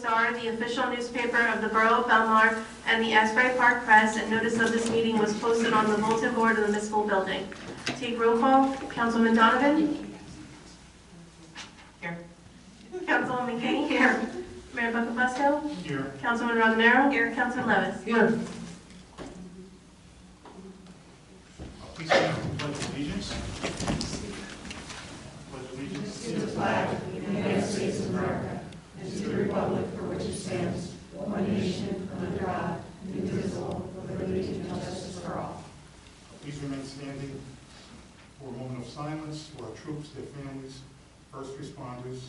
Star, the official newspaper of the Borough of Belmar, and the Asbury Park Press, and notice of this meeting was posted on the bulletin board of the municipal building. Take roll call. Councilman Donovan? Here. Councilwoman King? Here. Mayor Buckabusco? Here. Councilman Rosanero? Here. Councilman Levis? Here. Please stand for the Pledge of Allegiance. Pledge of Allegiance to the flag of the United States of America and to the republic for which it stands, one nation, under God, indivisible, with liberty and justice for all. Please remain standing for a moment of silence for our troops, their families, first responders,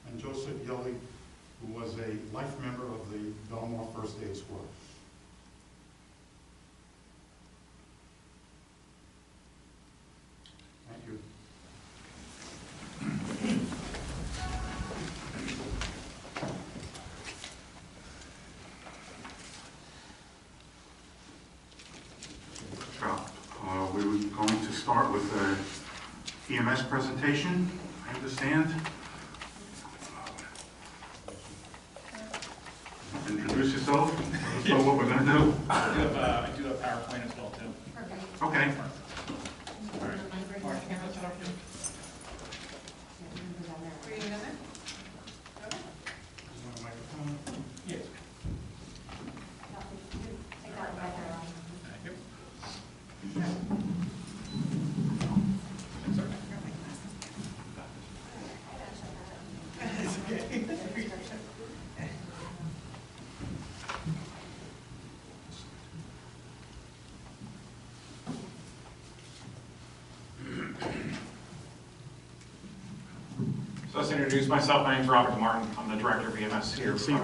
and Joseph Yelly, who was a life member of the Belmar First Aid Squad. Thank you. We were going to start with the EMS presentation, I understand. Introduce yourself, let us know what we're going to do. I do have PowerPoint as well, too. Okay. You want a microphone? Yes. So let's introduce myself. My name is Robert Martin. I'm the director of EMS here for the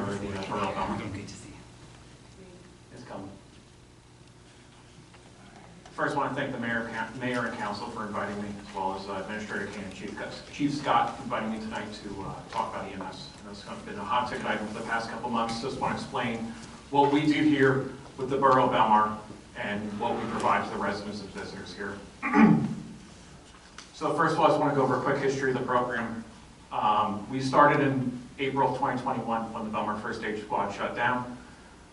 Borough of Belmar. It's coming. First, I want to thank the mayor and council for inviting me, as well as Administrator Kane and Chief Scott inviting me tonight to talk about EMS. It's been a hot ticket item for the past couple months. Just want to explain what we do here with the Borough of Belmar and what we provide to the residents and visitors here. So first of all, I just want to go over a quick history of the program. We started in April of 2021 when the Belmar First Aid Squad shut down.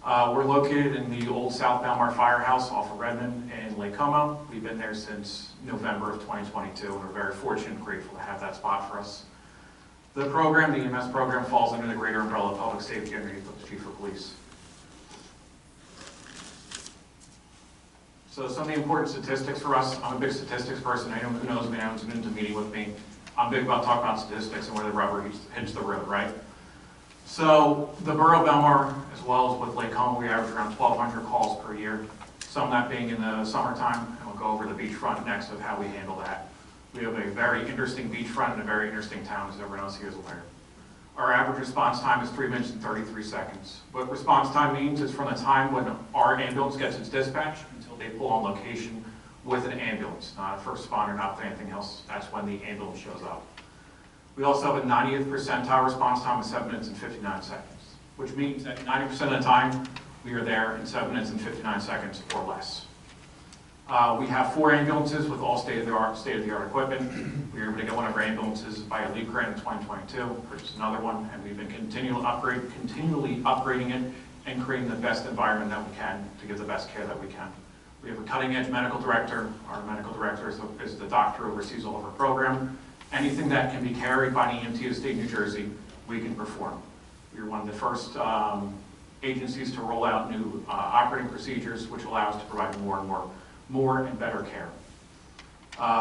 We're located in the old South Belmar Firehouse off of Redmond in Lake Como. We've been there since November of 2022, and we're very fortunate and grateful to have that spot for us. The program, the EMS program, falls under the greater umbrella of public safety underneath the Chief of Police. So some of the important statistics for us. I'm a big statistics person. Anyone who knows me, anyone's been to a meeting with me, I'm big about talking about statistics and where the rubber hits the road, right? So the Borough of Belmar, as well as with Lake Como, we average around 1,200 calls per year. Some of that being in the summertime, and we'll go over the beachfront next of how we handle that. We have a very interesting beachfront and a very interesting town, as everyone else here is aware. Our average response time is 3 minutes and 33 seconds. What response time means is from the time when our ambulance gets its dispatch until they pull on location with an ambulance, not a first responder, not anything else. That's when the ambulance shows up. We also have a 90th percentile response time of 7 minutes and 59 seconds, which means that 90% of the time we are there in 7 minutes and 59 seconds or less. We have 4 ambulances with all state-of-the-art equipment. We were able to get one of our ambulances by a lead grant in 2022, purchased another one, and we've been continually upgrading it and creating the best environment that we can to give the best care that we can. We have a cutting-edge medical director. Our medical director is the doctor who oversees all of our program. Anything that can be carried by an EMT of the state of New Jersey, we can perform. We were one of the first agencies to roll out new operating procedures, which allow us to provide more and better care.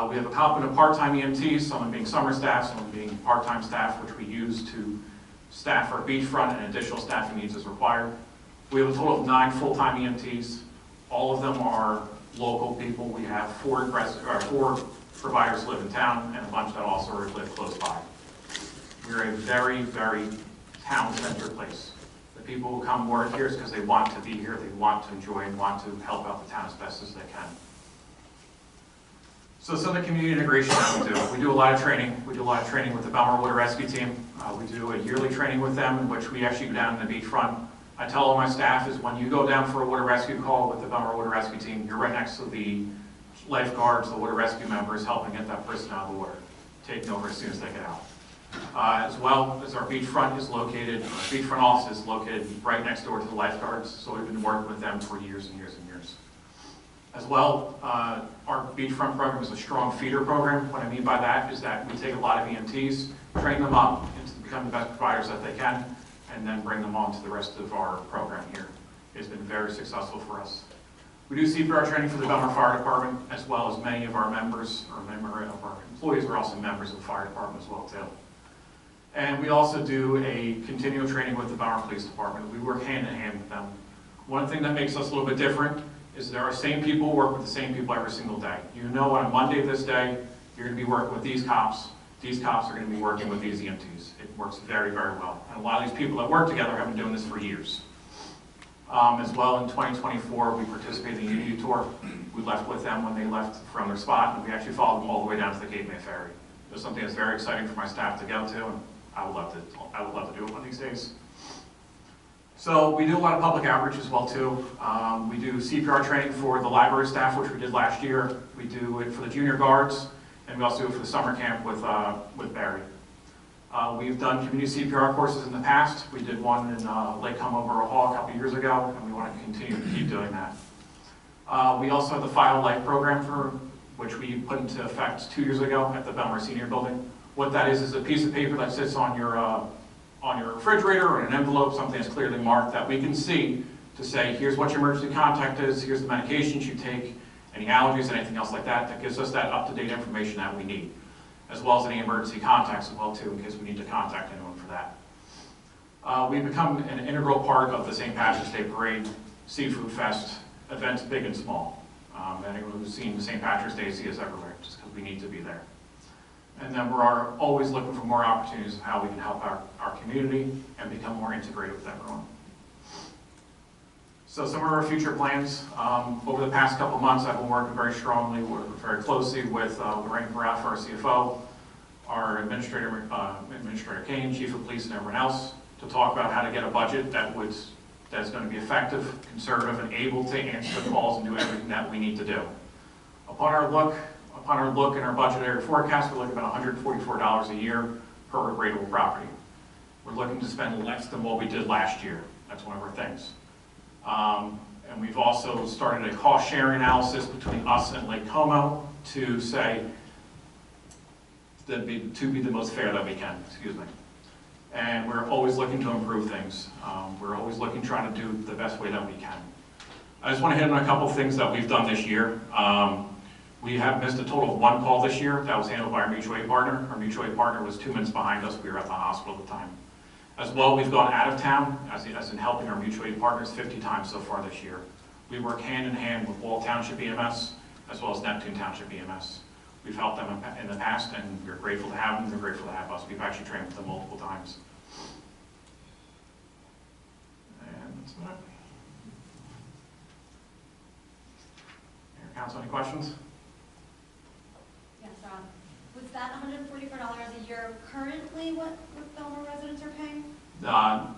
We have a complement of part-time EMTs, some being summer staff, some being part-time staff, which we use to staff our beachfront and additional staffing needs as required. We have a total of 9 full-time EMTs. All of them are local people. We have 4 providers live in town and a bunch that also live close by. We're a very, very town-centered place. The people who come work here is because they want to be here, they want to enjoy and want to help out the town as best as they can. So some of the community integration that we do. We do a lot of training. We do a lot of training with the Belmar Water Rescue Team. We do a yearly training with them in which we actually go down in the beachfront. I tell all my staff is when you go down for a water rescue call with the Belmar Water Rescue Team, you're right next to the lifeguards, the water rescue members helping get that person out of the water, taking over as soon as they get out. As well as our beachfront office is located right next door to the lifeguards, so we've been working with them for years and years and years. As well, our beachfront program is a strong feeder program. What I mean by that is that we take a lot of EMTs, train them up to become the best providers that they can, and then bring them on to the rest of our program here. It's been very successful for us. We do CPR training for the Belmar Fire Department, as well as many of our members, or member of our employees are also members of the fire department as well too. And we also do a continual training with the Belmar Police Department. We work hand in hand with them. One thing that makes us a little bit different is there are same people who work with the same people every single day. You know on a Monday of this day, you're going to be working with these cops. These cops are going to be working with these EMTs. It works very, very well. And a lot of these people that work together have been doing this for years. As well, in 2024, we participated in the Unity Tour. We left with them when they left from their spot, and we actually followed them all the way down to the Cape May Ferry. It was something that's very exciting for my staff to go to, and I would love to do it one of these days. So we do a lot of public outreach as well too. We do CPR training for the library staff, which we did last year. We do it for the junior guards, and we also do it for the summer camp with Barry. We've done community CPR courses in the past. We did one in Lake Como-Borough Hall a couple years ago, and we want to continue to keep doing that. We also have the File Life program, which we put into effect 2 years ago at the Belmar Senior Building. What that is a piece of paper that sits on your refrigerator or in an envelope, something that's clearly marked that we can see to say, here's what your emergency contact is, here's the medications you take, any allergies, anything else like that. That gives us that up-to-date information that we need, as well as any emergency contacts as well too, in case we need to contact anyone for that. We've become an integral part of the St. Patrick's Day Parade, Seafood Fest, events big and small. Anyone who's seen St. Patrick's Day see us everywhere, just because we need to be there. And then we're always looking for more opportunities of how we can help our community and become more integrated with everyone. So some of our future plans, over the past couple of months, I've been working very strongly, very closely with Lorraine Paraff, our CFO, our Administrator Kane, Chief of Police, and everyone else, to talk about how to get a budget that's going to be effective, conservative, and able to answer the calls and do everything that we need to do. Upon our look in our budget area forecast, we're looking at about $144 a year per rateable property. We're looking to spend less than what we did last year. That's one of our things. And we've also started a cost sharing analysis between us and Lake Como to say, to be the most fair that we can, excuse me. And we're always looking to improve things. We're always trying to do the best way that we can. I just want to hit on a couple of things that we've done this year. We have missed a total of 1 call this year. That was handled by our mutual aid partner. Our mutual aid partner was 2 minutes behind us. We were at the hospital at the time. As well, we've gone out of town, as in helping our mutual aid partners 50 times so far this year. We work hand in hand with Wall Township EMS, as well as Neptune Township EMS. We've helped them in the past, and we're grateful to have them. They're grateful to have us. We've actually trained with them multiple times. And that's about it. Mayor, Council, any questions? Yes, was that $144 a year currently what Belmar residents are paying?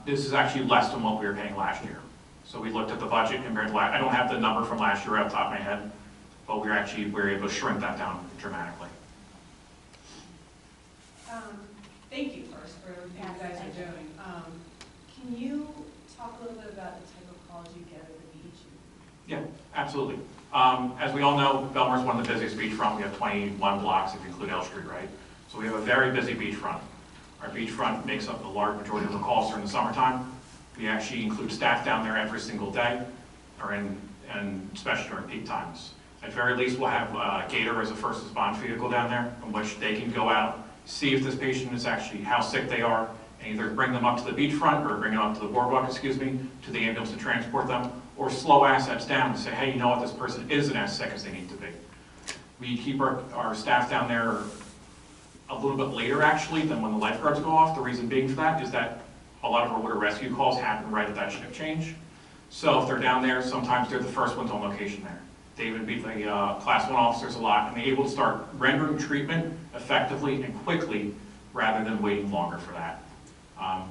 This is actually less than what we were paying last year. So we looked at the budget compared to last. I don't have the number from last year off the top of my head, but we were able to shrink that down dramatically. Thank you first for everything you guys are doing. Can you talk a little bit about the type of calls you get at the beach? Yeah, absolutely. As we all know, Belmar is one of the busiest beachfront. We have 21 blocks if you include L Street, right? So we have a very busy beachfront. Our beachfront makes up the large majority of the calls during the summertime. We actually include staff down there every single day, and especially during peak times. At very least, we'll have Gator as a first response vehicle down there, in which they can go out, see if this patient is actually, how sick they are, and either bring them up to the beachfront or bring them up to the boardwalk, to the ambulance to transport them, or slow assets down and say, hey, you know what, this person isn't as sick as they need to be. We keep our staff down there a little bit later, actually, than when the lifeguards go off. The reason being for that is that a lot of our water rescue calls happen right at that shift change. So if they're down there, sometimes they're the first ones on location there. They even beat the Class 1 officers a lot, and they're able to start rendering treatment effectively and quickly rather than waiting longer for that.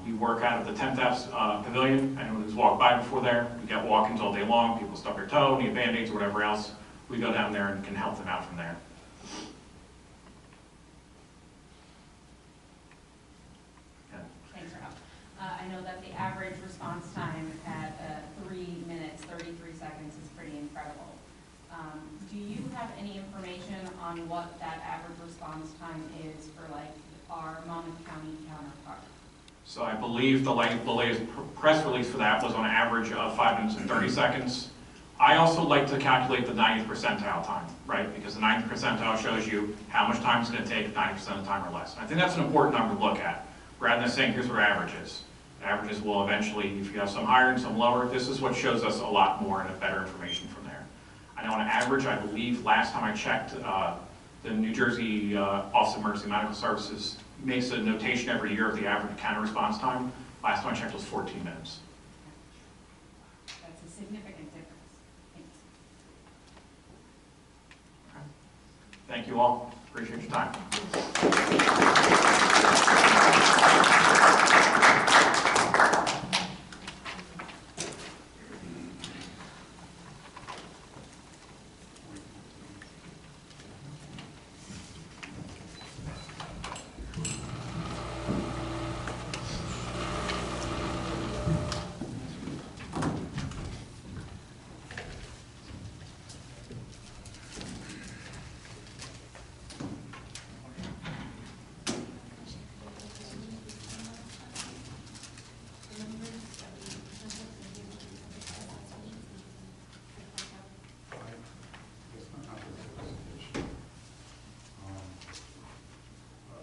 We work out of the 10th Ave Pavilion. Anyone who's walked by before there, we get walk-ins all day long. People stub their toe, need Band-Aids or whatever else. We go down there and can help them out from there. I know that the average response time at 3 minutes, 33 seconds is pretty incredible. Do you have any information on what that average response time is for like our Monmouth County counterpart? So I believe the latest press release for that was on average of 5 minutes and 30 seconds. I also like to calculate the 90th percentile time, right? Because the 90th percentile shows you how much time it's going to take 90% of the time or less. I think that's an important number to look at, rather than saying here's what our average is. The averages will eventually, if you have some higher and some lower, this is what shows us a lot more and a better information from there. I know on average, I believe last time I checked, the New Jersey Office of Emergency Medical Services makes a notation every year of the average counter response time. Last time I checked was 14 minutes. That's a significant difference. Thanks. Thank you all. Appreciate your time.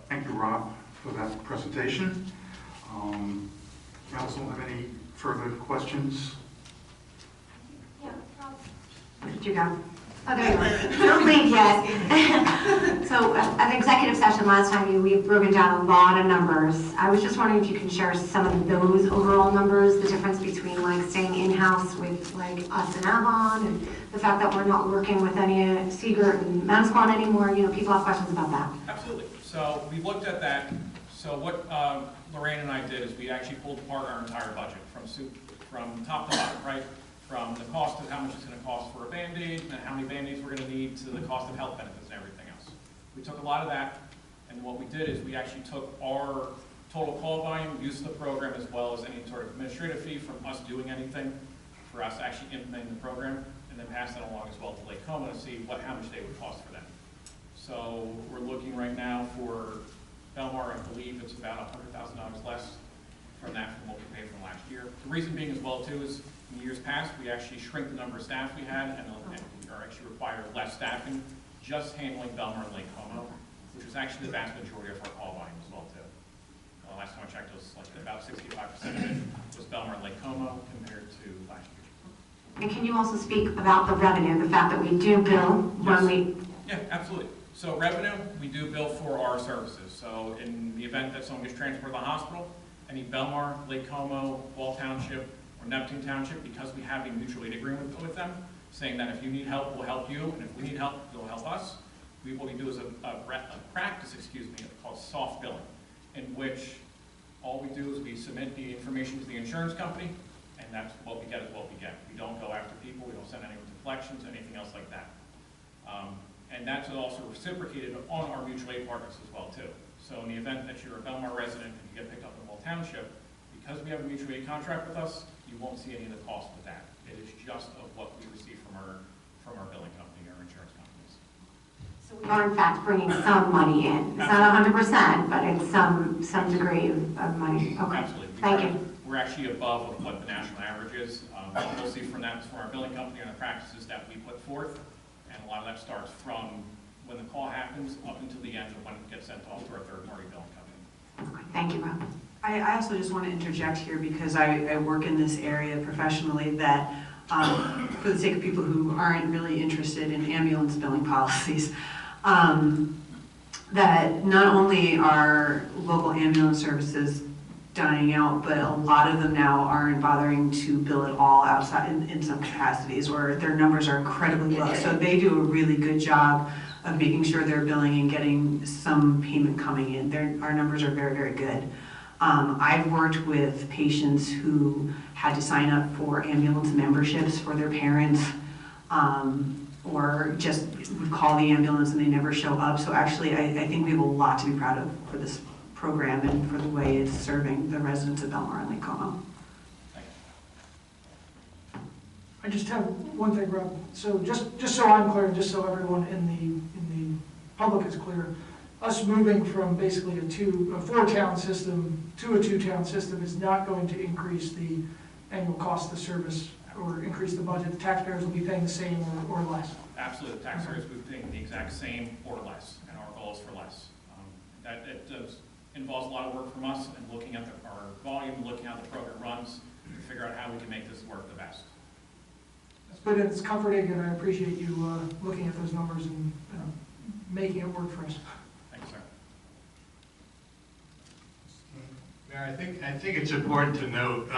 Thank you, Rob, for that presentation. Council, have any further questions? Yeah, Rob. Where did you go? Oh, there you are. Don't leave yet. So at the executive session last time, we've broken down a lot of numbers. I was just wondering if you can share some of those overall numbers, the difference between like staying in-house with like us and Avon, and the fact that we're not working with any Seegert and Manisquan anymore. You know, people have questions about that. Absolutely. So we looked at that. So what Lorraine and I did is we actually pulled apart our entire budget from top to bottom, right? From the cost of how much it's going to cost for a Band-Aid and how many Band-Aids we're going to need to the cost of health benefits and everything else. We took a lot of that, and what we did is we actually took our total call volume, use of the program, as well as any sort of administrative fee from us doing anything for us actually implementing the program, and then pass that along as well to Lake Como to see how much they would cost for them. So we're looking right now for Belmar, I believe it's about $100,000 less from what we paid from last year. The reason being as well too is in years past, we actually shrink the number of staff we had and we are actually require less staffing just handling Belmar and Lake Como, which was actually the vast majority of our call volume as well too. Last time I checked, it was like about 65% of it was Belmar and Lake Como compared to last year. And can you also speak about the revenue, the fact that we do bill when we... Yeah, absolutely. So revenue, we do bill for our services. So in the event that someone gets transferred to the hospital, any Belmar, Lake Como, Wall Township, or Neptune Township, because we have a mutual aid agreement with them, saying that if you need help, we'll help you, and if we need help, they'll help us. What we do is a practice, called soft billing, in which all we do is we submit the information to the insurance company, and that's what we get is what we get. We don't go after people, we don't send anyone to collections, anything else like that. And that's also reciprocated on our mutual aid partners as well too. So in the event that you're a Belmar resident and you get picked up in Wall Township, because we have a mutual aid contract with us, you won't see any of the cost with that. It is just of what we receive from our billing company or insurance companies. So we are in fact bringing some money in. It's not 100%, but it's some degree of money. Okay. Absolutely. Thank you. We're actually above of what the national average is. We'll see from that, from our billing company and the practices that we put forth. And a lot of that starts from when the call happens up until the end of when it gets sent off to our third-party billing company. Okay. Thank you, Rob. I also just want to interject here because I work in this area professionally that for the sake of people who aren't really interested in ambulance billing policies, that not only are local ambulance services dying out, but a lot of them now aren't bothering to bill at all outside in some capacities, or their numbers are incredibly low. So they do a really good job of making sure they're billing and getting some payment coming in. Our numbers are very, very good. I've worked with patients who had to sign up for ambulance memberships for their parents, or just would call the ambulance and they never show up. So actually, I think we have a lot to be proud of for this program and for the way it's serving the residents of Belmar and Lake Como. I just have one thing, Rob. So just so I'm clear, and just so everyone in the public is clear, us moving from basically a 4-town system to a 2-town system is not going to increase the annual cost of the service or increase the budget. The taxpayers will be paying the same or less. Absolutely, the taxpayers will be paying the exact same or less, and our goal is for less. It does involves a lot of work from us and looking at our volume, looking at how the program runs, to figure out how we can make this work the best. That's good, and it's comforting, and I appreciate you looking at those numbers and making it work for us. Thank you, sir. Mayor, I think it's important to note,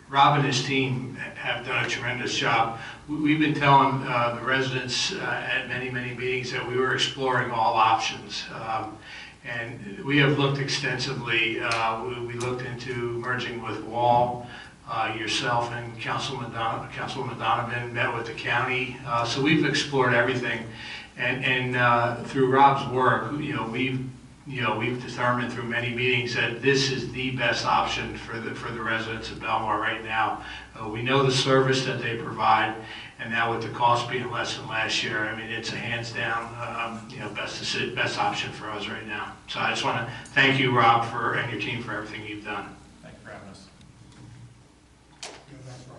Rob and his team have done a tremendous job. We've been telling the residents at many meetings that we were exploring all options. And we have looked extensively. We looked into merging with Wall. Yourself and Councilman Donovan met with the county. So we've explored everything. And through Rob's work, we've determined through many meetings that this is the best option for the residents of Belmar right now. We know the service that they provide, and now with the cost being less than last year, I mean, it's a hands down, best option for us right now. So I just want to thank you, Rob, and your team for everything you've done. Thank you for having us.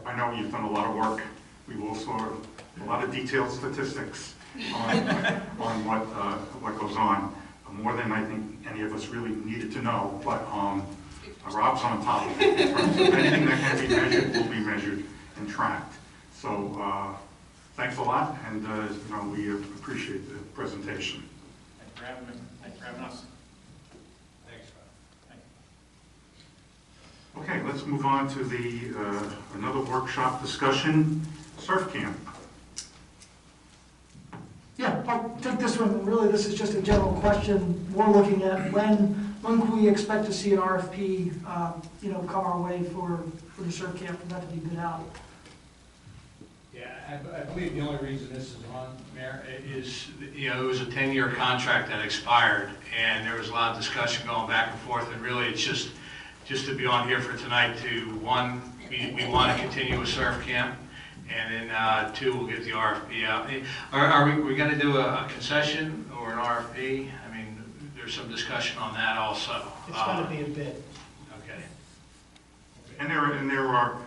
I know you've done a lot of work. We've also a lot of detailed statistics on what goes on. More than I think any of us really needed to know, but Rob's on top of it in terms of anything that can be measured will be measured and tracked. So thanks a lot, and we appreciate the presentation. Thank you for having me. Thank you for having us. Thanks, Rob. Okay, let's move on to the another workshop discussion, surf camp. Yeah, I'll take this one. Really, this is just a general question. We're looking at when can we expect to see an RFP, come our way for the surf camp for that to be bid out? Yeah, I believe the only reason this is on, Mayor, is, it was a 10-year contract that expired, and there was a lot of discussion going back and forth, and really it's just to be on here for tonight to, one, we want to continue a surf camp, and then 2, we'll get the RFP out. Are we going to do a concession or an RFP? I mean, there's some discussion on that also. It's going to be a bid. Okay. And there are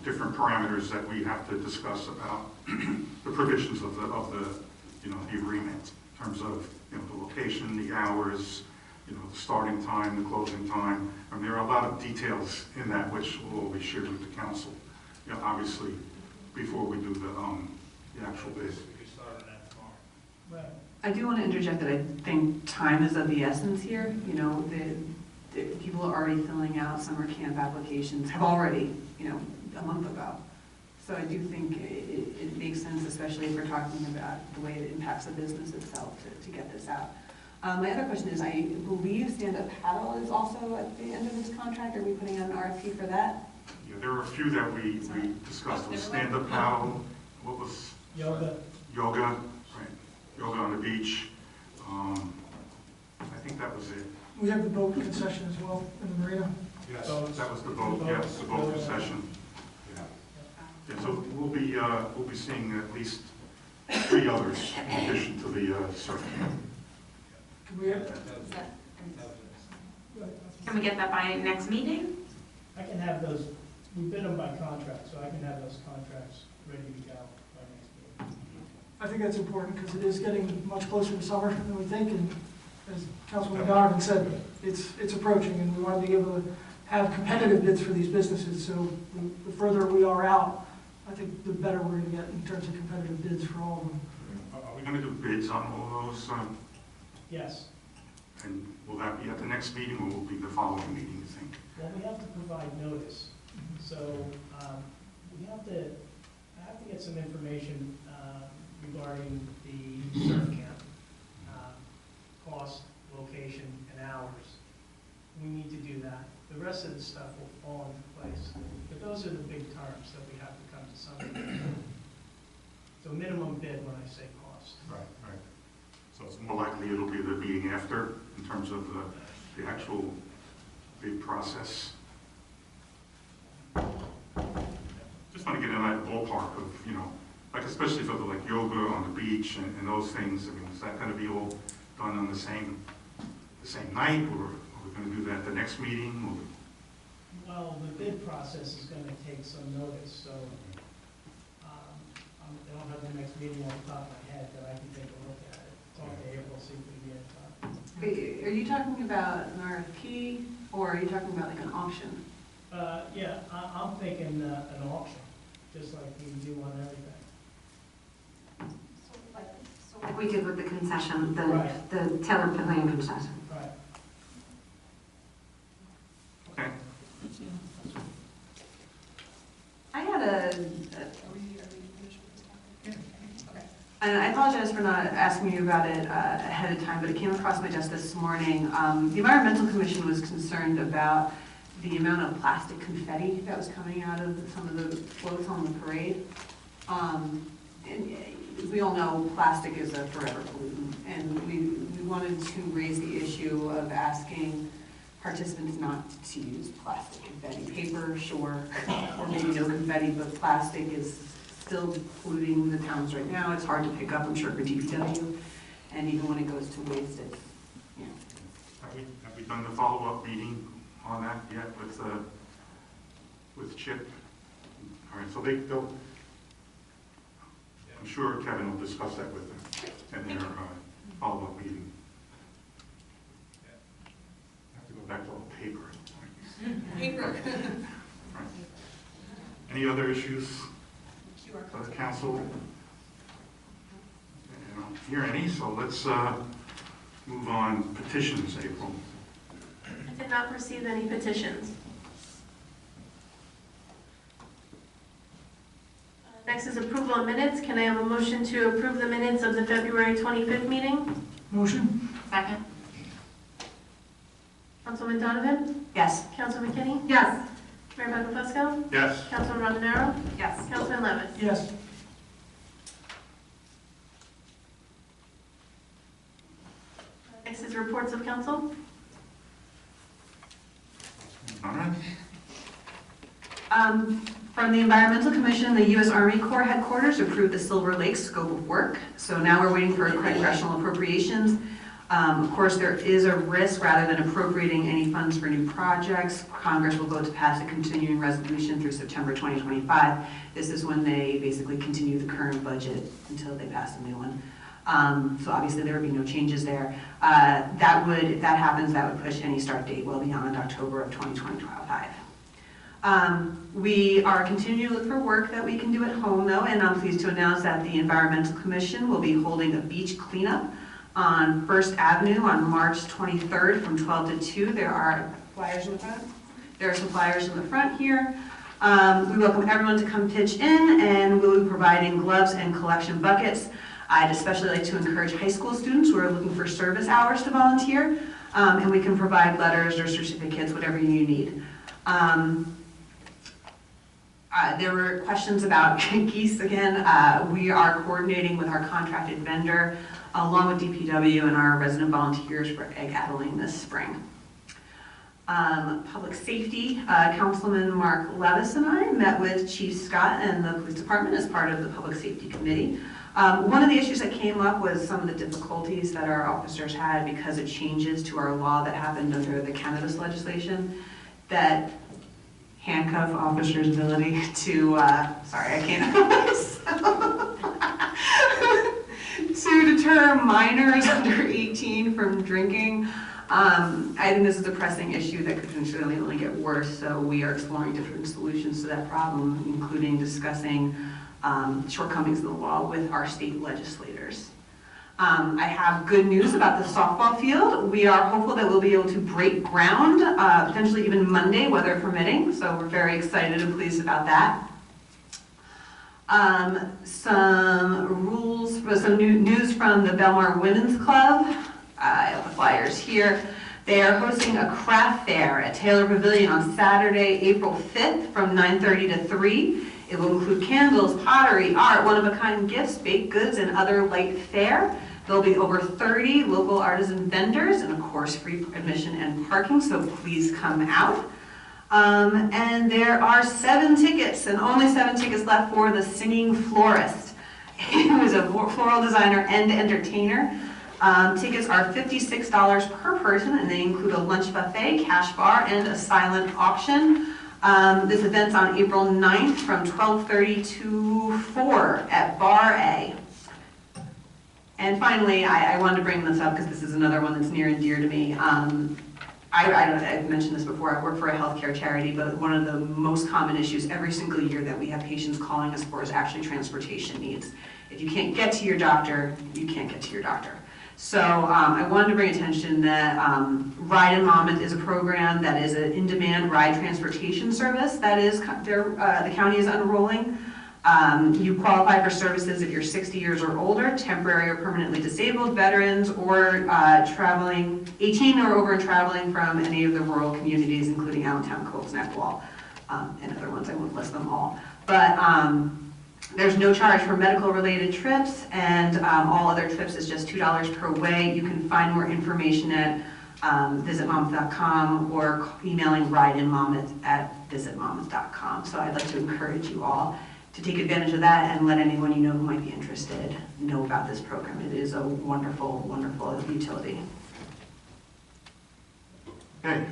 different parameters that we have to discuss about the provisions of the agreement in terms of the location, the hours, the starting time, the closing time. I mean, there are a lot of details in that which will be shared with the council. Obviously, before we do the actual bid. We can start on that tomorrow. Right. I do want to interject that I think time is of the essence here. The people are already filling out summer camp applications, have already, a month ago. So I do think it makes sense, especially if we're talking about the way it impacts the business itself to get this out. My other question is, I believe stand-up paddle is also at the end of this contract. Are we putting out an RFP for that? Yeah, there were a few that we discussed. Was stand-up paddle, what was? Yoga. Yoga, right. Yoga on the beach. I think that was it. We have the boat concession as well in the marina. Yes, that was the boat, yes, the boat concession. Yeah, so we'll be seeing at least 3 others in addition to the surf camp. Can we get that by next meeting? I can have those, we bid them by contract, so I can have those contracts ready to go by next meeting. I think that's important because it is getting much closer to summer than we think, and as Councilman Donovan said, it's approaching, and we want to be able to have competitive bids for these businesses. So the further we are out, I think the better we're going to get in terms of competitive bids for all of them. Are we going to do bids on all of those? Yes. And will that be at the next meeting, or will it be the following meeting, you think? Well, we have to provide notice. So I have to get some information regarding the surf camp, cost, location, and hours. We need to do that. The rest of the stuff will fall into place. But those are the big terms that we have to come to something. So minimum bid when I say cost. Right. So it's more likely it'll be the meeting after, in terms of the the actual bid process. Just want to get in that ballpark of, you know, like especially for the like yoga on the beach and those things. I mean, is that going to be all done on the same night, or are we going to do that the next meeting? Well, the bid process is going to take some notice, so I don't have the next meeting off the top of my head, but I can take a look at it. Talk to April, see if we can get it done. Are you talking about an RFP, or are you talking about like an auction? Yeah, I'm thinking an auction, just like we do on everything. Like we did with the concession, Right. the Taylor Pavilion concession. Right. Okay. I had and I apologize for not asking you about it ahead of time, but it came across my desk this morning. The Environmental Commission was concerned about the amount of plastic confetti that was coming out of some of the floats on the parade. And we all know plastic is a forever pollutant, and we wanted to raise the issue of asking participants not to use plastic confetti. Paper, sure, or maybe no confetti, but plastic is still polluting the towns right now. It's hard to pick up, I'm sure, for DPW, and even when it goes to waste, it's, you know. Have we done the follow-up meeting on that yet with Chip? All right, so they'll, I'm sure Kevin will discuss that with them in their follow-up meeting. I have to go back to all the paper. Paper. Right. Any other issues for the council? I don't hear any, so let's move on. Petitions, April. I did not receive any petitions. Next is approval of minutes. Can I have a motion to approve the minutes of the February 25th meeting? Motion? Second. Councilman Donovan? Yes. Councilman McKinney? Yes. Mayor Buckles? Yes. Councilman Rondonero? Yes. Councilman Levitt? Yes. Next is reports of council. All right. From the Environmental Commission, the U.S. Army Corps headquarters approved the Silver Lake scope of work. So now we're waiting for congressional appropriations. Of course, there is a risk rather than appropriating any funds for new projects. Congress will vote to pass a continuing resolution through September 2025. This is when they basically continue the current budget until they pass a new one. So obviously there would be no changes there. If that happens, that would push any start date well beyond October of 2025. We are continuing to look for work that we can do at home though, and I'm pleased to announce that the Environmental Commission will be holding a beach cleanup on First Avenue on March 23rd from 12 to 2. There are flyers in the front. There are some flyers in the front here. We welcome everyone to come pitch in, and we'll be providing gloves and collection buckets. I'd especially like to encourage high school students who are looking for service hours to volunteer, and we can provide letters or certificates, whatever you need. There were questions about geese again. We are coordinating with our contracted vendor along with DPW and our resident volunteers for egg addling this spring. Public safety, Councilman Mark Levis and I met with Chief Scott and the police department as part of the public safety committee. One of the issues that came up was some of the difficulties that our officers had because of changes to our law that happened under the cannabis legislation that handcuff officers' ability to, sorry, I can't, to deter minors under 18 from drinking. I think this is a pressing issue that could potentially only get worse, so we are exploring different solutions to that problem, including discussing shortcomings in the law with our state legislators. I have good news about the softball field. We are hopeful that we'll be able to break ground, potentially even Monday, weather permitting, so we're very excited and pleased about that. Some news from the Belmar Women's Club. I have the flyers here. They are hosting a craft fair at Taylor Pavilion on Saturday, April 5th from 9:30 to 3. It will include candles, pottery, art, one-of-a-kind gifts, baked goods, and other light fare. There'll be over 30 local artisan vendors and of course free admission and parking, so please come out. And there are 7 tickets and only 7 tickets left for the Singing Florist, who is a floral designer and entertainer. Tickets are $56 per person and they include a lunch buffet, cash bar, and a silent auction. This event's on April 9th from 12:30 to 4 at Bar A. And finally, I wanted to bring this up because this is another one that's near and dear to me. I've mentioned this before, I work for a healthcare charity, but one of the most common issues every single year that we have patients calling us for is actually transportation needs. If you can't get to your doctor, you can't get to your doctor. So I wanted to bring attention that Ride in Monmouth is a program that is an in-demand ride transportation service that is the county is unrolling. You qualify for services if you're 60 years or older, temporary or permanently disabled, veterans, or traveling 18 or over and traveling from any of the rural communities, including Allentown, Coles, Neckwall, and other ones. I won't list them all. But there's no charge for medical related trips, and all other trips is just $2 per way. You can find more information at visitmonmouth.com or emailing rideinmonmouth@visitmonmouth.com. So I'd like to encourage you all to take advantage of that and let anyone you know who might be interested know about this program. It is a wonderful, wonderful utility. Okay,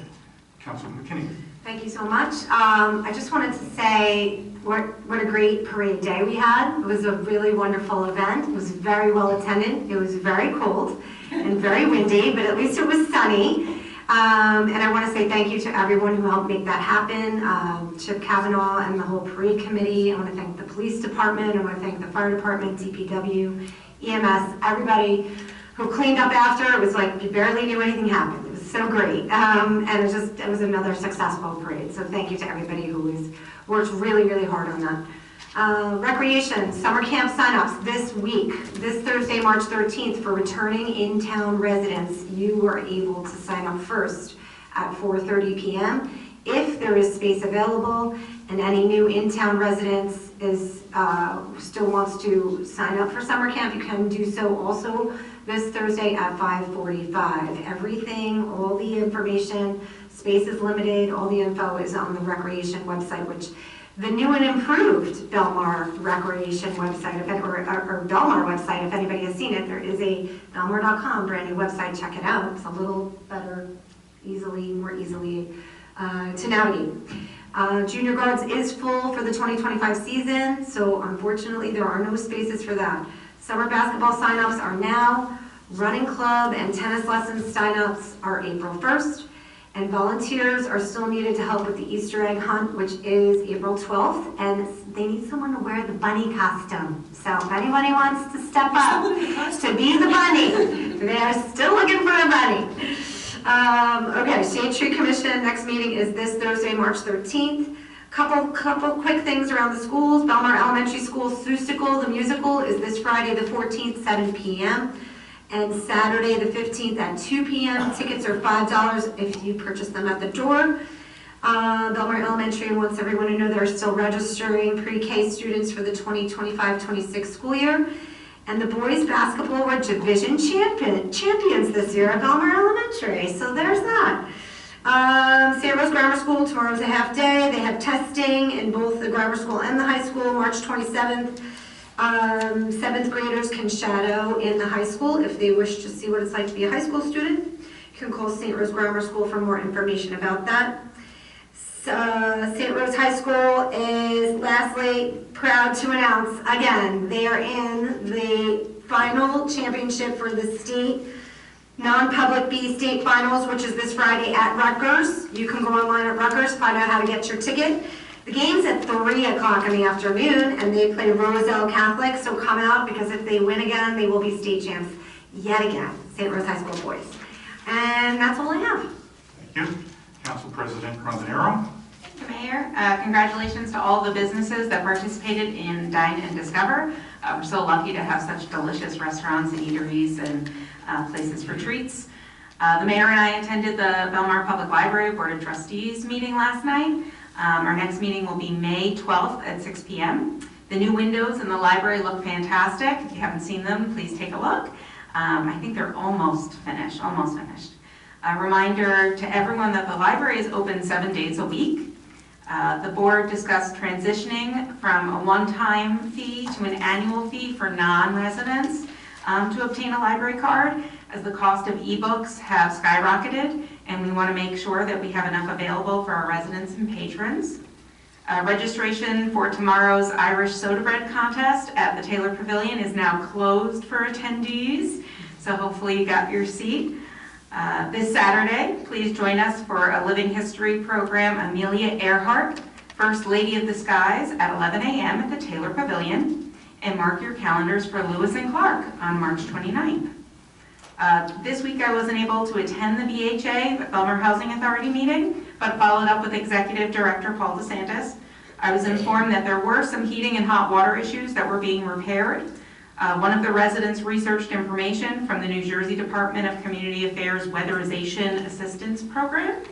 Councilman McKinney. Thank you so much. I just wanted to say what a great parade day we had. It was a really wonderful event. It was very well attended. It was very cold and very windy, but at least it was sunny. And I want to say thank you to everyone who helped make that happen. Chip Kavanaugh and the whole parade committee. I want to thank the police department. I want to thank the fire department, DPW, EMS, everybody who cleaned up after. It was like you barely knew anything happened. It was so great. And it was another successful parade. So thank you to everybody who has worked really, really hard on that. Recreation, summer camp signups this week, this Thursday, March 13th, for returning in-town residents. You are able to sign up first at 4:30 p.m. If there is space available and any new in-town residents still wants to sign up for summer camp, you can do so also this Thursday at 5:45. Everything, all the information, space is limited, all the info is on the recreation website, which the new and improved Belmar recreation website, or Belmar website, if anybody has seen it, there is a belmar.com brand new website. Check it out. It's a little better, more easily to navigate. Junior Guards is full for the 2025 season, so unfortunately there are no spaces for that. Summer basketball signups are now. Running club and tennis lessons signups are April 1st. And volunteers are still needed to help with the Easter egg hunt, which is April 12th, and they need someone to wear the bunny costume. So if anybody wants to step up to be the bunny, they are still looking for a bunny. Okay, Shade Tree Commission, next meeting is this Thursday, March 13th. Couple quick things around the schools. Belmar Elementary School Seussical, the musical, is this Friday the 14th, 7 p.m. and Saturday the 15th at 2 p.m. Tickets are $5 if you purchase them at the door. Belmar Elementary wants everyone to know they're still registering pre-K students for the 2025-26 school year. And the boys basketball were division champions this year at Belmar Elementary, so there's that. St. Rose Grammar School, tomorrow's a half day. They have testing in both the grammar school and the high school, March 27th. 7th graders can shadow in the high school if they wish to see what it's like to be a high school student. You can call St. Rose Grammar School for more information about that. St. Rose High School is lastly proud to announce again they are in the final championship for the state non-public B state finals, which is this Friday at Rutgers. You can go online at Rutgers, find out how to get your ticket. The game's at 3 o'clock in the afternoon, and they play Roselle Catholic, so come out, because if they win again, they will be state champs yet again, St. Rose High School boys. And that's all I have. Thank you. Council President Rondanero. Thank you, Mayor. Congratulations to all the businesses that participated in Dine and Discover. We're so lucky to have such delicious restaurants and eateries and places for treats. The mayor and I attended the Belmar Public Library Board of Trustees meeting last night. Our next meeting will be May 12th at 6 p.m. The new windows in the library look fantastic. If you haven't seen them, please take a look. I think they're almost finished. A reminder to everyone that the library is open 7 days a week. The board discussed transitioning from a one-time fee to an annual fee for non-residents to obtain a library card, as the cost of ebooks have skyrocketed, and we want to make sure that we have enough available for our residents and patrons. Registration for tomorrow's Irish soda bread contest at the Taylor Pavilion is now closed for attendees, so hopefully you got your seat. This Saturday, please join us for a Living History program, Amelia Earhart, First Lady of the Skies, at 11 a.m. at the Taylor Pavilion, and mark your calendars for Lewis and Clark on March 29th. This week I wasn't able to attend the BHA, the Belmar Housing Authority meeting, but followed up with Executive Director Paul DeSantis. I was informed that there were some heating and hot water issues that were being repaired. One of the residents researched information from the New Jersey Department of Community Affairs Weatherization Assistance Program.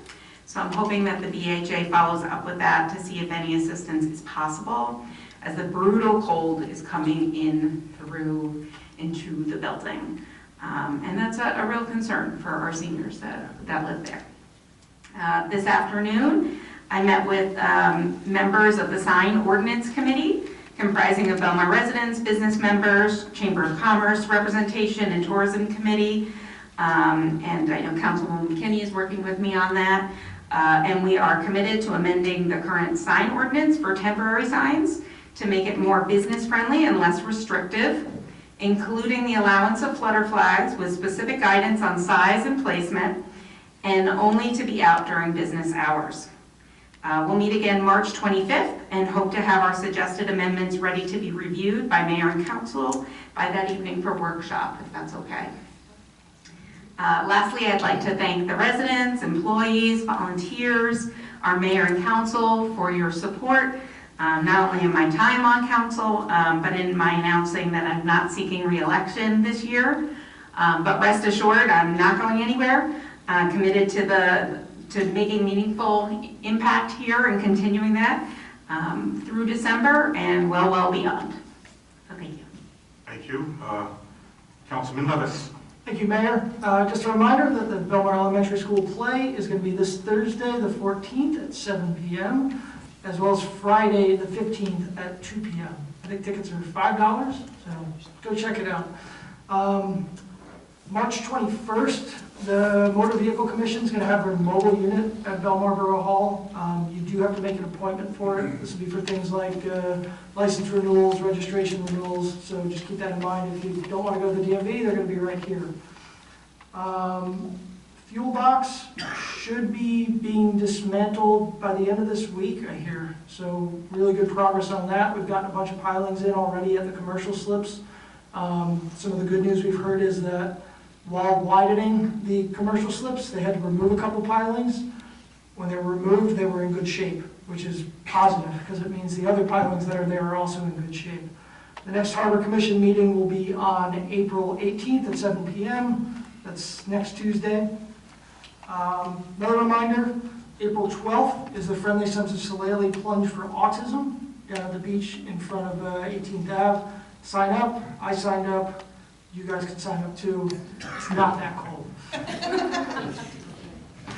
So I'm hoping that the BHA follows up with that to see if any assistance is possible, as the brutal cold is coming in through into the building. And that's a real concern for our seniors that live there. This afternoon, I met with members of the Sign Ordinance Committee, comprising of Belmar residents, business members, Chamber of Commerce representation, and Tourism Committee. And I know Councilwoman McKinney is working with me on that. And we are committed to amending the current sign ordinance for temporary signs to make it more business-friendly and less restrictive, including the allowance of flutter flags with specific guidance on size and placement, and only to be out during business hours. We'll meet again March 25th and hope to have our suggested amendments ready to be reviewed by Mayor and Council by that evening for workshop, if that's okay. Lastly, I'd like to thank the residents, employees, volunteers, our Mayor and Council for your support, not only in my time on Council, but in my announcing that I'm not seeking re-election this year. But rest assured, I'm not going anywhere. Committed to making meaningful impact here and continuing that through December and well beyond. So thank you. Thank you. Councilman Levis. Thank you, Mayor. Just a reminder that the Belmar Elementary School play is going to be this Thursday, the 14th at 7 p.m., as well as Friday, the 15th at 2 p.m. I think tickets are $5, so go check it out. March 21st, the Motor Vehicle Commission is going to have their mobile unit at Belmar Borough Hall. You do have to make an appointment for it. This will be for things like license renewals, registration renewals, so just keep that in mind. If you don't want to go to the DMV, they're going to be right here. Fuel box should be being dismantled by the end of this week, I hear. So really good progress on that. We've gotten a bunch of pilings in already at the commercial slips. Some of the good news we've heard is that while widening the commercial slips, they had to remove a couple pilings. When they were removed, they were in good shape, which is positive because it means the other pilings that are there are also in good shape. The next Harbor Commission meeting will be on April 18th at 7 p.m. That's next Tuesday. Another reminder, April 12th is the Friendly Sons of Soleil Plunge for Autism down at the beach in front of 18th Ave. Sign up. I signed up. You guys can sign up too. It's not that cold.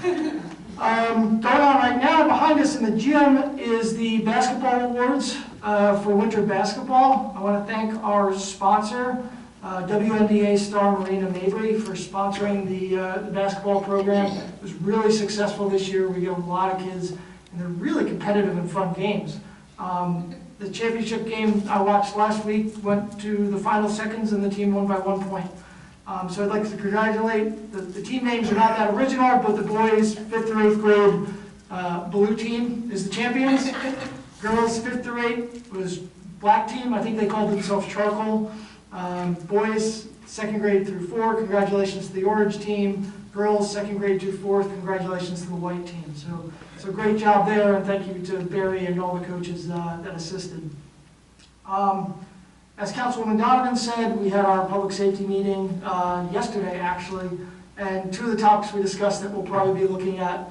Going on right now, behind us in the gym is the basketball awards for winter basketball. I want to thank our sponsor, WNBA star Marina Mabry, for sponsoring the basketball program. It was really successful this year. We got a lot of kids, and they're really competitive and fun games. The championship game I watched last week went to the final seconds, and the team won by 1 point. So I'd like to congratulate, the team names are not that original, but the boys' 5th through 8th grade blue team is the champions. Girls 5th through 8th was black team. I think they called themselves charcoal. Boys 2nd grade through 4, congratulations to the orange team. Girls 2nd grade through 4th, congratulations to the white team. So great job there, and thank you to Barry and all the coaches that assisted. As Councilwoman Donovan said, we had our public safety meeting yesterday, actually, and 2 of the topics we discussed that we'll probably be looking at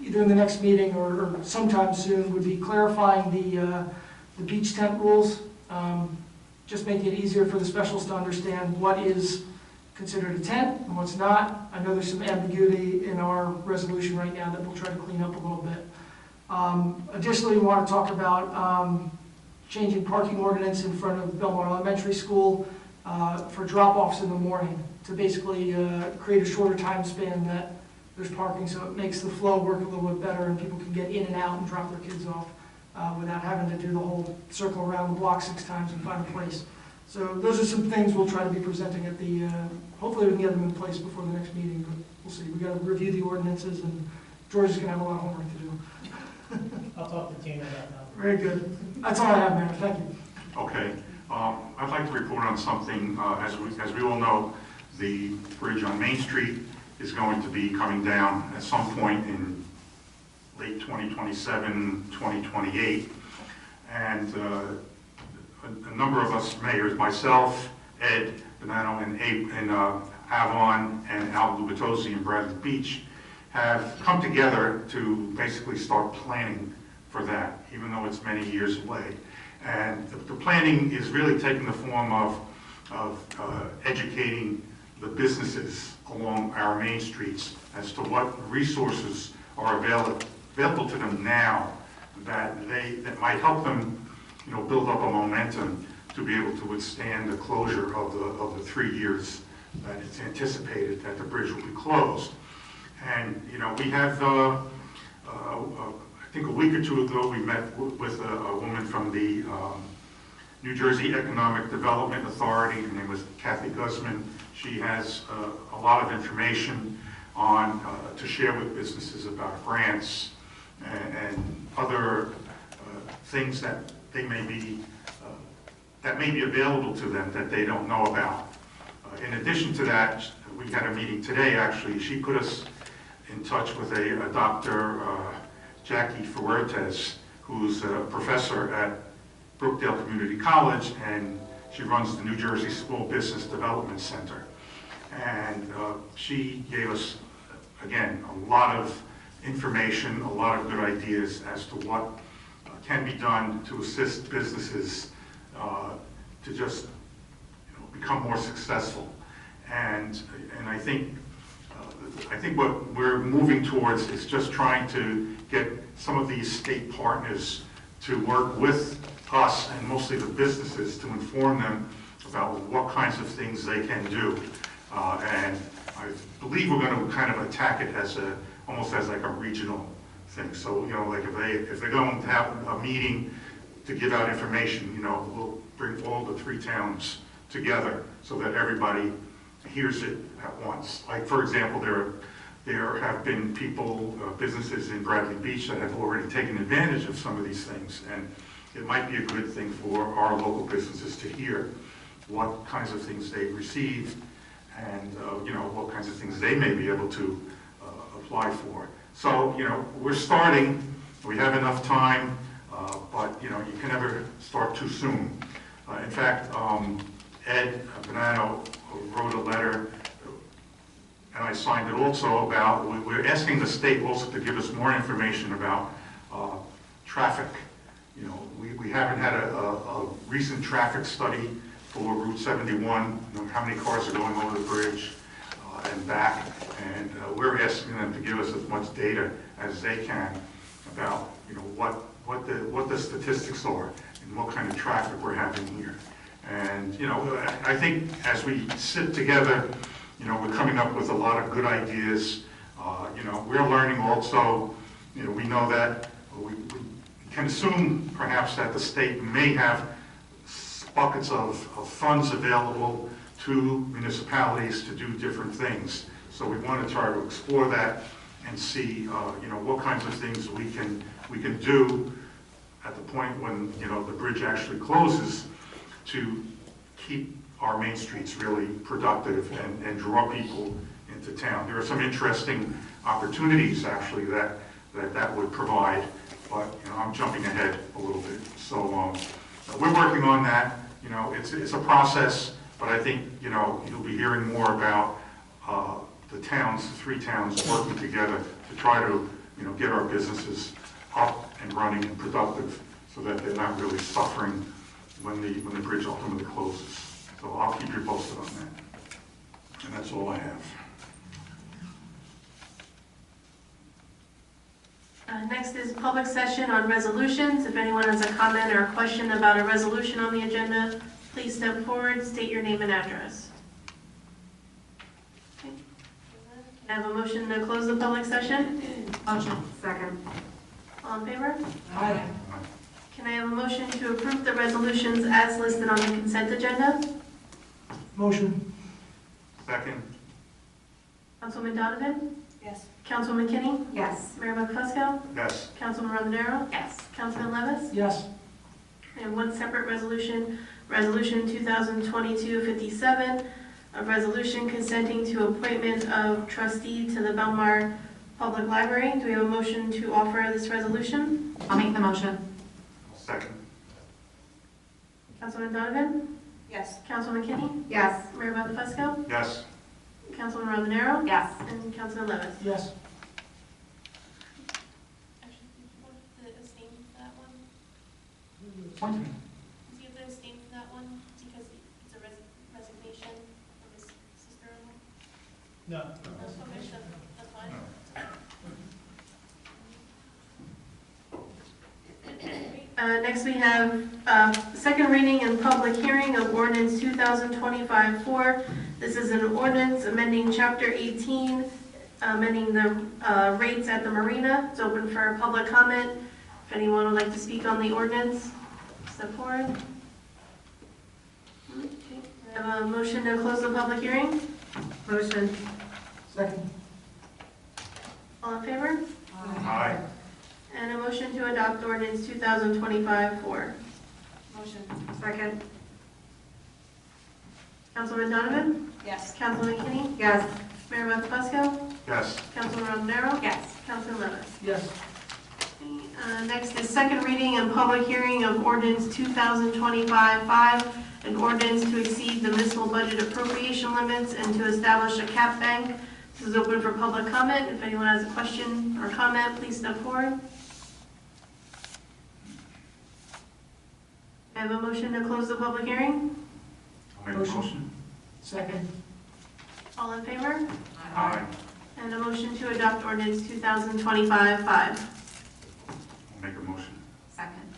either in the next meeting or sometime soon would be clarifying the beach tent rules, just making it easier for the specials to understand what is considered a tent and what's not. I know there's some ambiguity in our resolution right now that we'll try to clean up a little bit. Additionally, we want to talk about changing parking ordinance in front of Belmar Elementary School for drop-offs in the morning to basically create a shorter time span that there's parking, so it makes the flow work a little bit better and people can get in and out and drop their kids off without having to do the whole circle around the block 6 times and find a place. So those are some things we'll try to be presenting at the, hopefully we can get them in place before the next meeting, but we'll see. We got to review the ordinances and George is going to have a lot of homework to do. I'll talk to Tina about that. Very good. That's all I have, Mayor. Thank you. Okay. I'd like to report on something. As we all know, the bridge on Main Street is going to be coming down at some point in late 2027, 2028. And a number of us mayors, myself, Ed Bonanno, and Avon, and Al Lubitosi and Bradley Beach, have come together to basically start planning for that, even though it's many years away. And the planning is really taking the form of educating the businesses along our main streets as to what resources are available to them now that might help them, build up a momentum to be able to withstand the closure of the 3 years that it's anticipated that the bridge will be closed. And we have, I think a week or two ago, we met with a woman from the New Jersey Economic Development Authority. Her name was Kathy Guzman. She has a lot of information on to share with businesses about grants and other things that they may be available to them that they don't know about. In addition to that, we had a meeting today. Actually, she put us in touch with a Dr. Jackie Fuertes, who's a professor at Brookdale Community College, and she runs the New Jersey Small Business Development Center. And she gave us, again, a lot of information, a lot of good ideas as to what can be done to assist businesses to just become more successful. And I think what we're moving towards is just trying to get some of these state partners to work with us and mostly the businesses to inform them about what kinds of things they can do. And I believe we're going to kind of attack it as almost as like a regional thing. So, like if they're going to have a meeting to give out information, we'll bring all the 3 towns together so that everybody hears it at once. Like, for example, there have been people, businesses in Bradley Beach that have already taken advantage of some of these things, and it might be a good thing for our local businesses to hear what kinds of things they've received and what kinds of things they may be able to apply for. So, we're starting. We have enough time, but you can never start too soon. In fact, Ed Bonanno wrote a letter, and I signed it also, about we're asking the state also to give us more information about traffic. We haven't had a recent traffic study for Route 71, how many cars are going over the bridge and back, and we're asking them to give us as much data as they can about what the statistics are and what kind of traffic we're having here. And I think as we sit together, we're coming up with a lot of good ideas. We're learning also. We know that we can assume perhaps that the state may have buckets of funds available to municipalities to do different things. So we want to try to explore that and see, what kinds of things we can do at the point when the bridge actually closes to keep our main streets really productive and draw people into town. There are some interesting opportunities actually that would provide, but I'm jumping ahead a little bit. So we're working on that. It's a process, but I think you'll be hearing more about the towns, the 3 towns working together to try to get our businesses up and running and productive so that they're not really suffering when the bridge ultimately closes. So I'll keep you posted on that. And that's all I have. Next is public session on resolutions. If anyone has a comment or a question about a resolution on the agenda, please step forward, state your name and address. Okay. Can I have a motion to close the public session? Motion. Second. All in favor? Aye. Can I have a motion to approve the resolutions as listed on the consent agenda? Motion. Second. Councilman Donovan? Yes. Councilman Kinney? Yes. Mayor McFusco? Yes. Councilman Rondenaro? Yes. Councilman Levis? Yes. And one separate resolution, Resolution 2022-57, a resolution consenting to appointment of trustee to the Belmar Public Library. Do we have a motion to offer this resolution? I'll make the motion. Second. Councilman Donovan? Yes. Councilman Kinney? Yes. Mayor McFusco? Yes. Councilman Rondenaro? Yes. And Councilman Levis? Yes. Actually, do you want the abstain for that one? Appointment. Do you have to abstain from that one because it's a resignation from his sister-in-law? No. Okay, so that's fine. Next we have second reading and public hearing of ordinance 2025-4. This is an ordinance amending chapter 18, amending the rates at the marina. It's open for public comment. If anyone would like to speak on the ordinance, step forward. Okay. I have a motion to close the public hearing. Motion. Second. All in favor? Aye. And a motion to adopt ordinance 2025-4. Motion. Second. Councilman Donovan? Yes. Councilman Kinney? Yes. Mayor McFusco? Yes. Councilman Rondenaro? Yes. Councilman Levis? Yes. Next is second reading and public hearing of ordinance 2025-5, an ordinance to exceed the municipal budget appropriation limits and to establish a cap bank. This is open for public comment. If anyone has a question or comment, please step forward. I have a motion to close the public hearing. I'll make the motion. Second. All in favor? Aye. And a motion to adopt ordinance 2025-5. I'll make a motion. Second.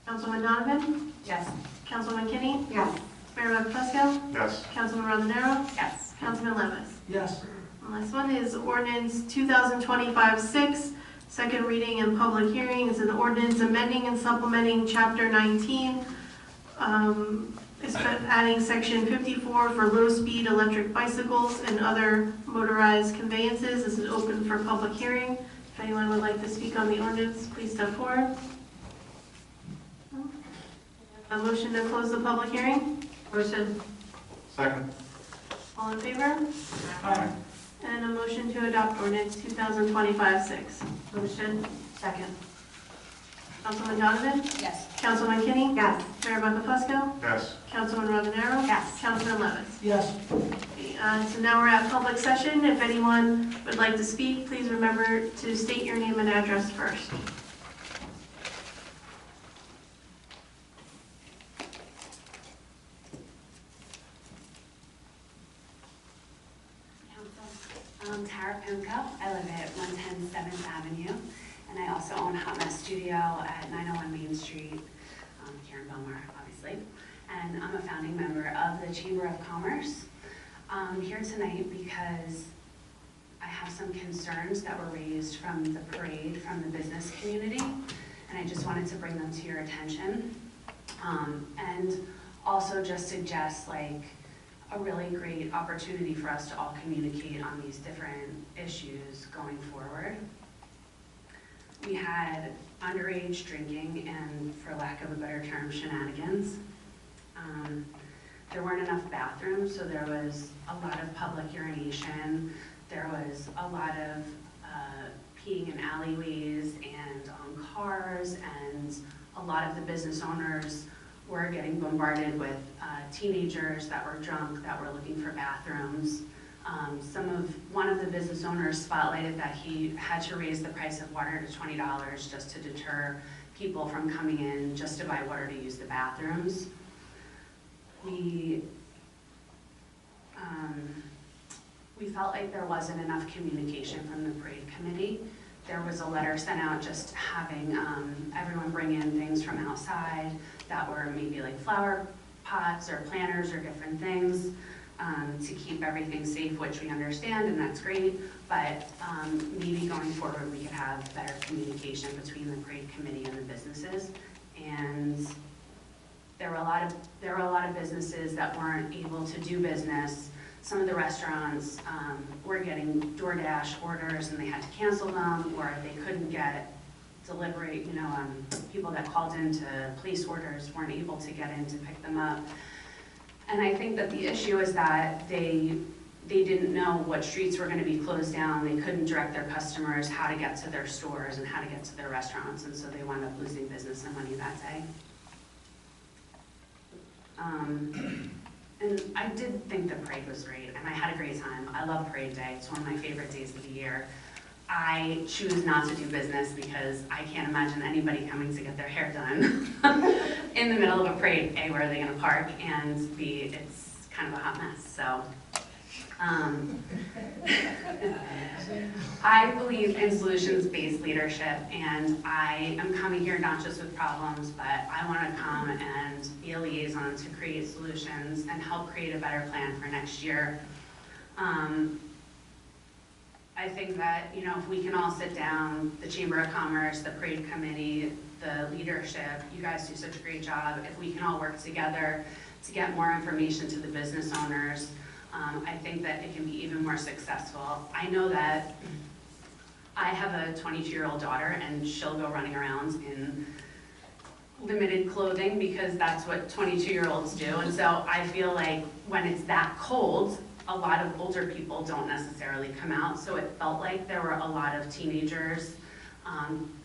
Councilman Donovan? Yes. Councilman Kinney? Yes. Mayor McFusco? Yes. Councilman Rondenaro? Yes. Councilman Levis? Yes. And last one is ordinance 2025-6, second reading and public hearing. It's an ordinance amending and supplementing chapter 19. It's adding section 54 for low-speed electric bicycles and other motorized conveyances. This is open for public hearing. If anyone would like to speak on the ordinance, please step forward. A motion to close the public hearing. Motion. Second. All in favor? Aye. And a motion to adopt ordinance 2025-6. Motion. Second. Councilman Donovan? Yes. Councilman Kinney? Yes. Mayor McFusco? Yes. Councilman Rondenaro? Yes. Councilman Levis? Yes. Okay, so now we're at public session. If anyone would like to speak, please remember to state your name and address first. I'm Tara Pimko. I live at 110 7th Avenue, and I also own a hot mess studio at 901 Main Street, here in Belmar, obviously. And I'm a founding member of the Chamber of Commerce. I'm here tonight because I have some concerns that were raised from the parade from the business community, and I just wanted to bring them to your attention. And also just suggest a really great opportunity for us to all communicate on these different issues going forward. We had underage drinking and, for lack of a better term, shenanigans. There weren't enough bathrooms, so there was a lot of public urination. There was a lot of peeing in alleyways and on cars, and a lot of the business owners were getting bombarded with teenagers that were drunk, that were looking for bathrooms. One of the business owners spotlighted that he had to raise the price of water to $20 just to deter people from coming in just to buy water to use the bathrooms. We we felt like there wasn't enough communication from the parade committee. There was a letter sent out just having everyone bring in things from outside that were maybe like flower pots or planters or different things to keep everything safe, which we understand, and that's great. But maybe going forward, we could have better communication between the parade committee and the businesses. And there were a lot of businesses that weren't able to do business. Some of the restaurants were getting DoorDash orders and they had to cancel them, or they couldn't get delivery, people that called in to place orders weren't able to get in to pick them up. And I think that the issue is that they didn't know what streets were going to be closed down. They couldn't direct their customers how to get to their stores and how to get to their restaurants, and so they wound up losing business and money that day. And I did think the parade was great, and I had a great time. I love Parade Day. It's one of my favorite days of the year. I choose not to do business because I can't imagine anybody coming to get their hair done in the middle of a parade. A, where are they going to park? And B, it's kind of a hot mess. So I believe in solutions-based leadership, and I am coming here not just with problems, but I want to come and be a liaison to create solutions and help create a better plan for next year. I think that, if we can all sit down, the Chamber of Commerce, the Parade Committee, the leadership, you guys do such a great job. If we can all work together to get more information to the business owners, I think that it can be even more successful. I know that I have a 22-year-old daughter, and she'll go running around in limited clothing because that's what 22-year-olds do. And so I feel like when it's that cold, a lot of older people don't necessarily come out. So it felt like there were a lot of teenagers,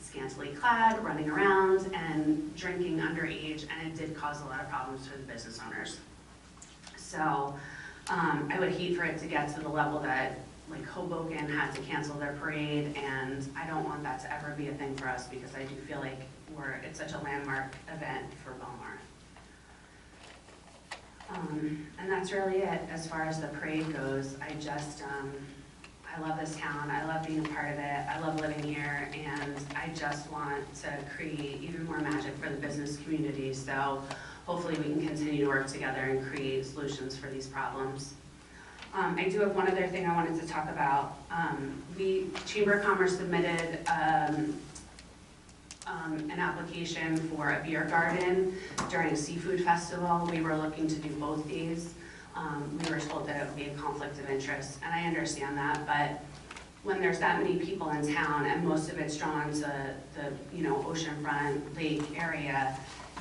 scantily clad, running around and drinking underage, and it did cause a lot of problems for the business owners. So I would hate for it to get to the level that like Hoboken had to cancel their parade, and I don't want that to ever be a thing for us because I do feel like it's such a landmark event for Belmar. And that's really it as far as the parade goes. I love this town, I love being a part of it, I love living here, and I just want to create even more magic for the business community. So hopefully we can continue to work together and create solutions for these problems. I do have one other thing I wanted to talk about. The Chamber of Commerce submitted an application for a beer garden during a seafood festival. We were looking to do both days. We were told that it would be a conflict of interest, and I understand that, but when there's that many people in town and most of it's drawn to the oceanfront lake area,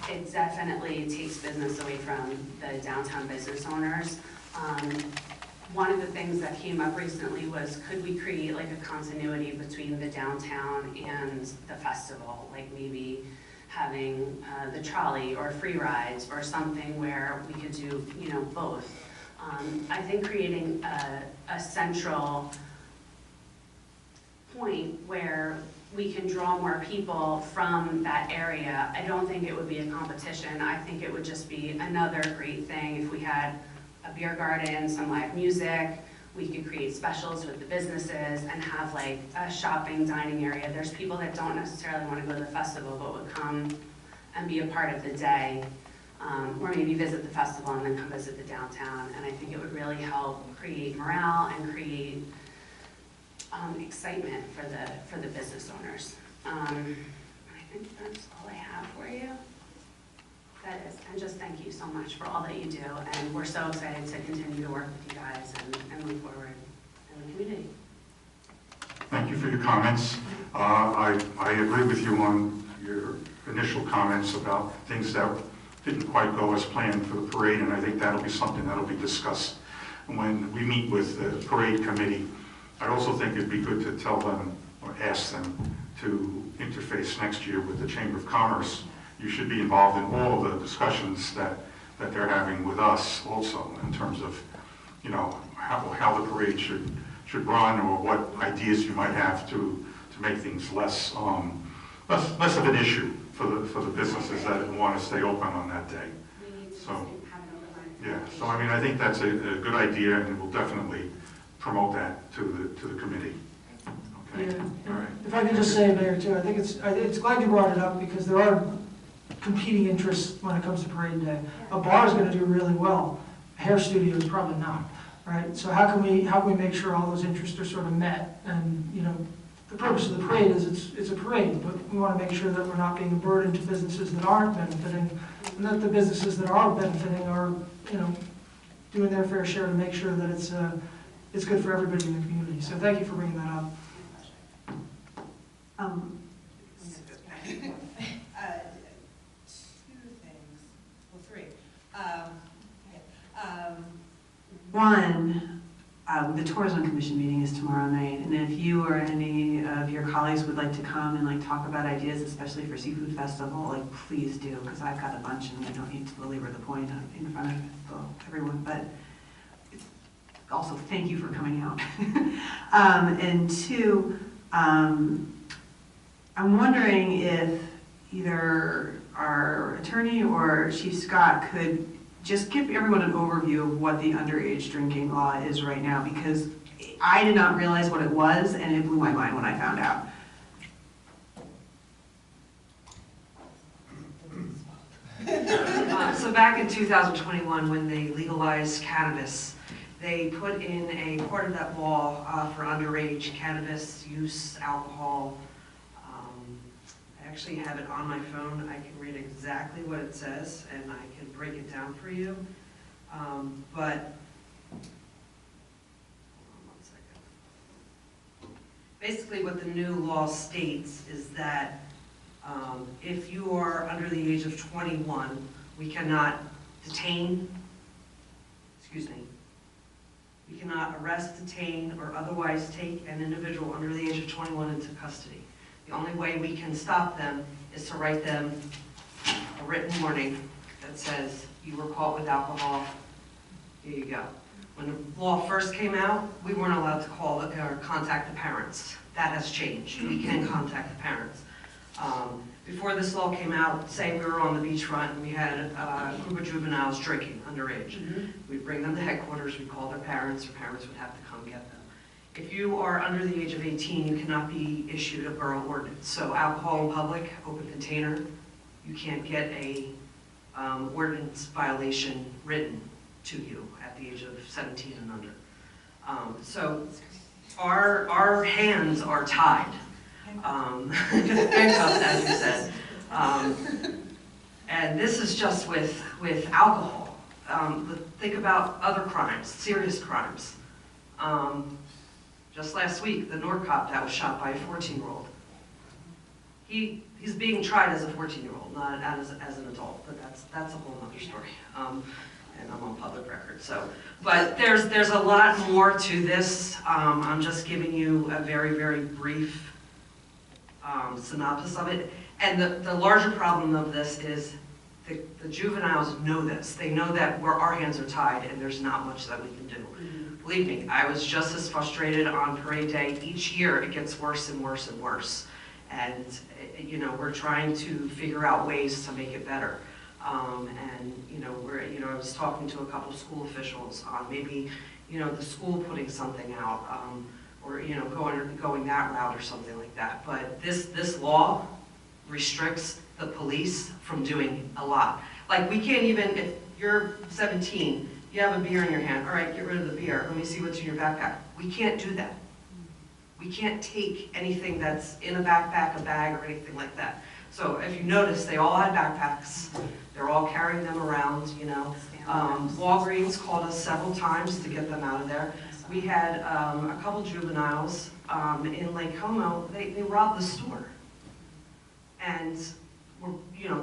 it definitely takes business away from the downtown business owners. One of the things that came up recently was, could we create like a continuity between the downtown and the festival, like maybe having the trolley or free rides or something where we could do both. I think creating a central point where we can draw more people from that area. I don't think it would be a competition. I think it would just be another great thing if we had a beer garden, some live music. We could create specials with the businesses and have like a shopping, dining area. There's people that don't necessarily want to go to the festival but would come and be a part of the day, or maybe visit the festival and then come visit the downtown. And I think it would really help create morale and create excitement for the business owners. I think that's all I have for you. That is, and just thank you so much for all that you do, and we're so excited to continue to work with you guys and move forward in the community. Thank you for your comments. I agree with you on your initial comments about things that didn't quite go as planned for the parade, and I think that'll be something that'll be discussed when we meet with the parade committee. I also think it'd be good to tell them or ask them to interface next year with the Chamber of Commerce. You should be involved in all of the discussions that they're having with us also in terms of, how the parade should run, or what ideas you might have to make things less of an issue for the businesses that want to stay open on that day. We need to So, have it overnight. Yeah, so I mean, I think that's a good idea, and we'll definitely promote that to the committee. Okay? Yeah. All right. If I could just say, Mayor, too, I think it's glad you brought it up, because there are competing interests when it comes to parade day. A bar is gonna do really well, a hair studio is probably not, right? So how can we make sure all those interests are sort of met? And, you know, the purpose of the parade is it's a parade, but we wanna make sure that we're not being a burden to businesses that aren't benefiting, and that the businesses that are benefiting are, you know, doing their fair share to make sure that it's good for everybody in the community. So thank you for bringing that up. Two things, well, three. One, the Tourism Commission meeting is tomorrow night, and if you or any of your colleagues would like to come and like talk about ideas, especially for Seafood Festival, like please do, because I've got a bunch and I don't need to belabor the point in front of everyone, but also thank you for coming out. And two, I'm wondering if either our attorney or Chief Scott could just give everyone an overview of what the underage drinking law is right now, because I did not realize what it was, and it blew my mind when I found out. So back in 2021, when they legalized cannabis, they put in a part of that law for underage cannabis use, alcohol. I actually have it on my phone. I can read exactly what it says, and I can break it down for you. But, hold on 1 second. Basically what the new law states is that if you are under the age of 21, we cannot detain, we cannot arrest, detain, or otherwise take an individual under the age of 21 into custody. The only way we can stop them is to write them a written warning that says, you were caught with alcohol, here you go. When the law first came out, we weren't allowed to call or contact the parents. That has changed. We can contact the parents. Before this law came out, say we were on the beachfront and we had a group of juveniles drinking underage. We'd bring them to headquarters, we'd call their parents would have to come get them. If you are under the age of 18, you cannot be issued a borough ordinance. So alcohol in public, open container, you can't get a ordinance violation written to you at the age of 17 and under. So our hands are tied. Handcuffs, as you said. And this is just with alcohol. Think about other crimes, serious crimes. Just last week, the North cop that was shot by a 14-year-old. He's being tried as a 14-year-old, not as an adult, but that's a whole other story. And I'm on public record, so. But there's a lot more to this. I'm just giving you a very, very brief synopsis of it. And the larger problem of this is the juveniles know this. They know that our hands are tied and there's not much that we can do. Believe me, I was just as frustrated on parade day. Each year it gets worse and worse and worse. And, you know, we're trying to figure out ways to make it better. And, I was talking to a couple of school officials on maybe, the school putting something out, or, going that route or something like that. But this law restricts the police from doing a lot. Like, we can't even, if you're 17, you have a beer in your hand, all right, get rid of the beer, let me see what's in your backpack. We can't do that. We can't take anything that's in a backpack, a bag, or anything like that. So if you notice, they all had backpacks. They're all carrying them around, Walgreens called us several times to get them out of there. We had a couple juveniles in Lake Como, they robbed the store. And,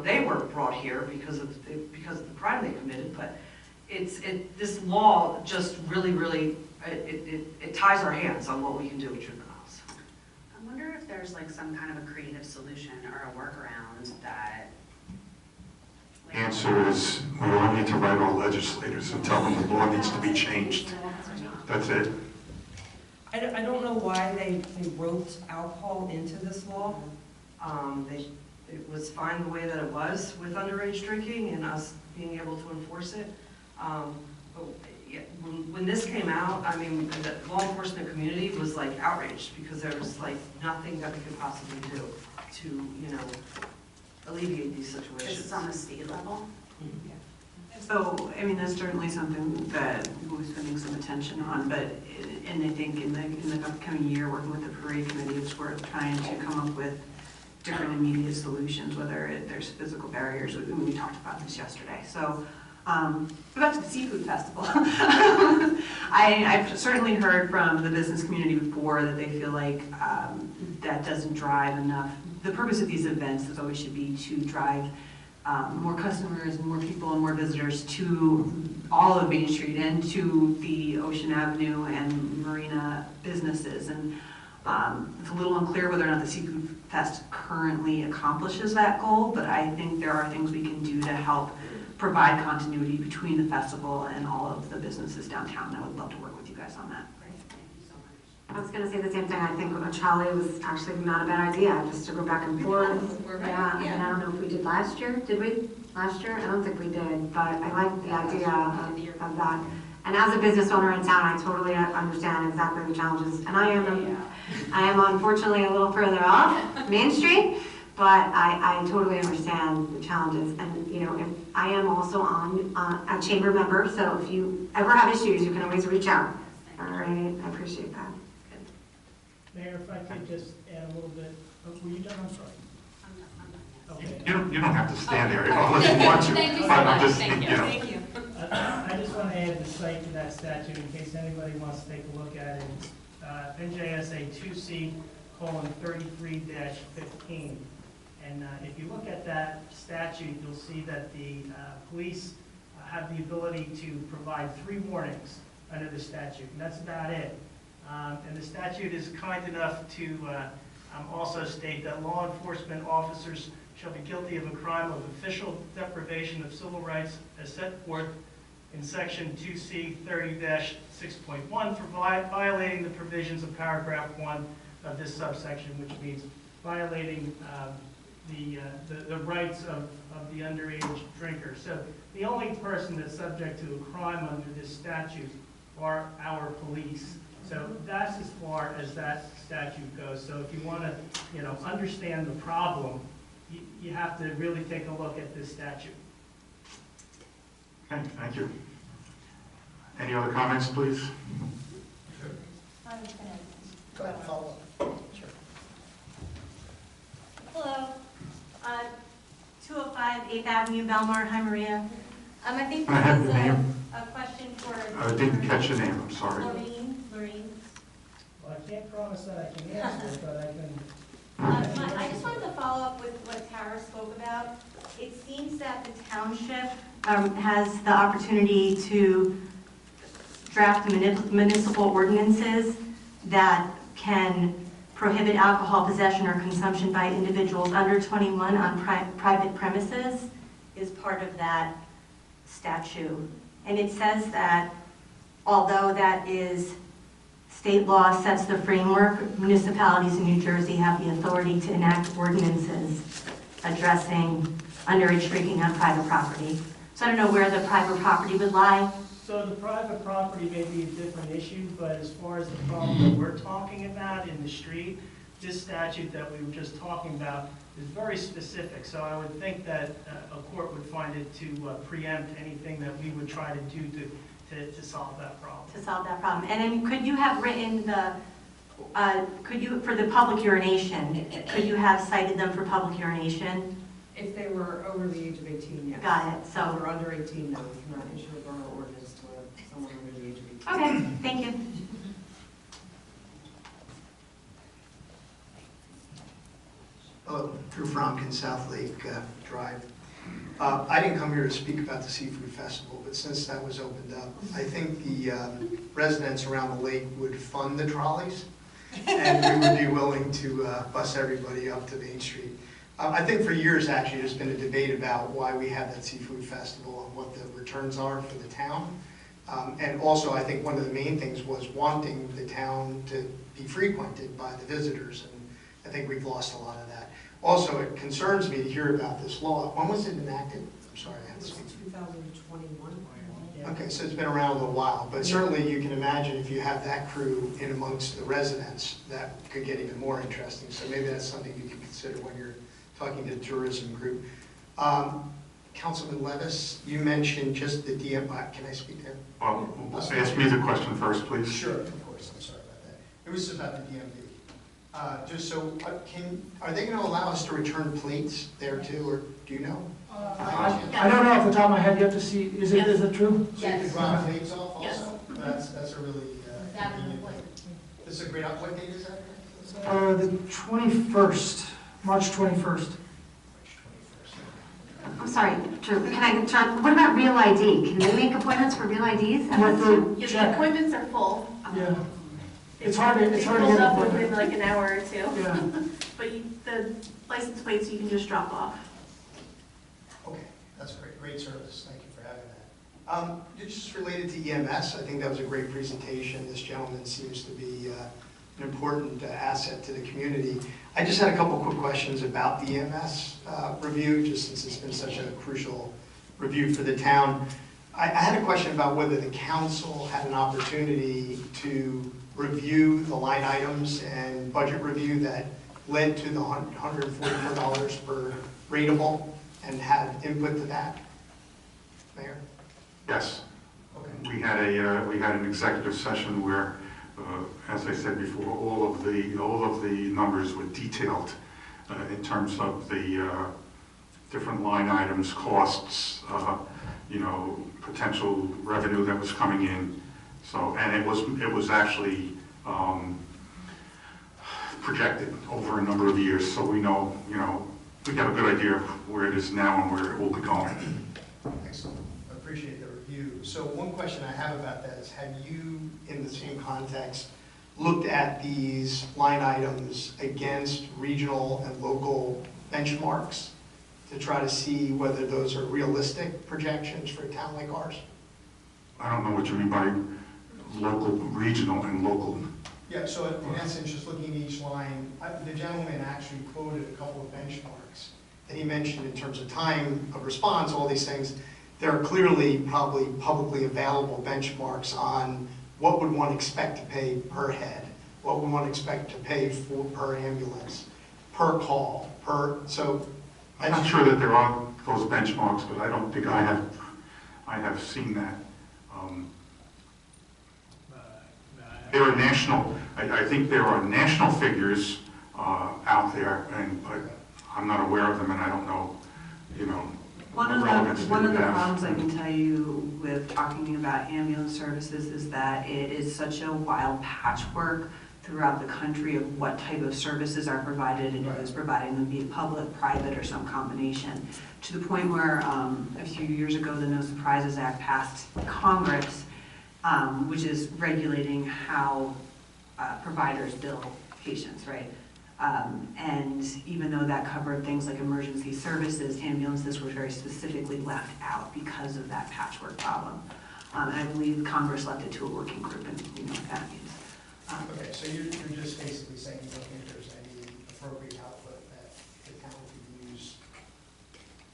they were brought here because of the crime they committed, but this law just really, it ties our hands on what we can do with juveniles. I wonder if there's like some kind of a creative solution or a workaround that... The answer is, we all need to write our legislators and tell them the law needs to be changed. That's it. I don't know why they wrote alcohol into this law. It was fine the way that it was with underage drinking and us being able to enforce it. But, yeah, when this came out, I mean, the law enforcement community was like outraged because there was like nothing that we could possibly do to, you know, alleviate these situations. This is on the state level. So, I mean, that's certainly something that we're spending some attention on, but, and I think in the upcoming year, working with the parade committee, it's worth trying to come up with different immediate solutions, whether there's physical barriers. We talked about this yesterday. So, back to the seafood festival. I've certainly heard from the business community before that they feel like that doesn't drive enough. The purpose of these events is always should be to drive more customers and more people and more visitors to all of Main Street and to the Ocean Avenue and Marina businesses. And it's a little unclear whether or not the Seafood Fest currently accomplishes that goal, but I think there are things we can do to help provide continuity between the festival and all of the businesses downtown. I would love to work with you guys on that. I was going to say the same thing. I think a trolley was actually not a bad idea, just to go back and forth. Yeah, I mean, I don't know if we did last year. Did we? Last year? I don't think we did, but I like the idea of that. And as a business owner in town, I totally understand exactly the challenges. And I am unfortunately a little further off Main Street, but I totally understand the challenges. And, you know, if I am also on a chamber member, so if you ever have issues, you can always reach out. All right, I appreciate that. Mayor, if I could just add a little bit, were you done? I'm sorry. Okay. You don't have to stand there unless you want to. Thank you so But I'm much. just, Thank you. you know. Thank you. I just want to add the site to that statute in case anybody wants to take a look at it. NJSA 2C:33-15. And if you look at that statute, you'll see that the police have the ability to provide 3 warnings under the statute, and that's about it. And the statute is kind enough to also state that law enforcement officers shall be guilty of a crime of official deprivation of civil rights as set forth in section 2C:30-6.1 for violating the provisions of paragraph 1 of this subsection, which means violating the rights of the underage drinker. So the only person that's subject to a crime under this statute are our police. So that's as far as that statute goes. So if you want to, you know, understand the problem, you have to really take a look at this statute. Okay, thank you. Any other comments, please? Go ahead, follow up. Sure. Hello, 205 8th Avenue, Belmar. Hi, Maria. I think Can I have this your is name? a question for... I didn't catch your name, I'm sorry. Lorraine. Well, I can't promise that I can answer it, but I can... I just wanted to follow up with what Tara spoke about. It seems that the township has the opportunity to draft municipal ordinances that can prohibit alcohol possession or consumption by individuals under 21 on private premises is part of that statute. And it says that although that is state law sets the framework, municipalities in New Jersey have the authority to enact ordinances addressing underage drinking on private property. So I don't know where the private property would lie. So the private property may be a different issue, but as far as the problem that we're talking about in the street, this statute that we were just talking about is very specific. So I would think that a court would find it to preempt anything that we would try to do to solve that problem. To solve that problem. And then could you have written the, for the public urination, could you have cited them for public urination? If they were over the age of 18, yes. Got it, so. If they're under 18, no, we cannot issue a borough ordinance to someone under the age of 18. Okay, thank you. Hello, Drew Fromkin, South Lake Drive. I didn't come here to speak about the Seafood Festival, but since that was opened up, I think the residents around the lake would fund the trolleys, and we would be willing to bus everybody up to Main Street. I think for years, actually, there's been a debate about why we have that Seafood Festival and what the returns are for the town. And also, I think one of the main things was wanting the town to be frequented by the visitors, and I think we've lost a lot of that. Also, it concerns me to hear about this law. When was it enacted? I'm sorry, I had to speak. 2021. Okay, so it's been around a little while, but certainly you can imagine if you have that crew in amongst the residents, that could get even more interesting. So maybe that's something you can consider when you're talking to the tourism group. Councilman Levis, you mentioned just the DMV. Can I speak to him? Well, ask me the question first, please. Sure, of course. I'm sorry about that. It was about the DMV. Just so, are they going to allow us to return plates there too, or do you know? I don't know off the top of my head, you have to see, is it true? So you could drop plates off also? Yes. That's a really, this is a great, what date is that? The 21st, March 21st. I'm sorry, Drew, can I, John, what about Real ID? Can they make appointments for Real IDs? Yes, the appointments are full. Yeah. It's hard to They get filled an up within appointment. like an hour or two. Yeah. But the license plates you can just drop off. Okay, that's great, great service, thank you for having that. It's just related to EMS, I think that was a great presentation. This gentleman seems to be an important asset to the community. I just had a couple quick questions about the EMS review, just since it's been such a crucial review for the town. I had a question about whether the council had an opportunity to review the line items and budget review that led to the $144 per rateable and had input to that, Mayor? Yes. Okay. We had an executive session where, as I said before, all of the numbers were detailed in terms of the different line items, costs, potential revenue that was coming in. So, and it was actually projected over a number of years, so we know, we have a good idea of where it is now and where it will be going. Excellent. I appreciate the review. So one question I have about that is, have you, in the same context, looked at these line items against regional and local benchmarks to try to see whether those are realistic projections for a town like ours? I don't know what you mean by local, regional, and local. Yeah, so in essence, just looking at each line, the gentleman actually quoted a couple of benchmarks that he mentioned in terms of time of response, all these things. There are clearly probably publicly available benchmarks on what would one expect to pay per head, what would one expect to pay for per ambulance, per call, so. I'm not sure that there are those benchmarks, but I don't think I have seen that. There are national, I think there are national figures out there, but I'm not aware of them, and I don't know, One of relevance the they would have. problems I can tell you with talking about ambulance services is that it is such a wild patchwork throughout the country of what type of services are provided and who's providing them, be it public, private, or some combination. To the point where a few years ago, the No Surprises Act passed Congress, which is regulating how providers bill patients, right? And even though that covered things like emergency services, ambulances were very specifically left out because of that patchwork problem. And I believe Congress left it to a working group, and we know what that means. Okay, so you're just basically saying you don't think there's any appropriate output that the town could use?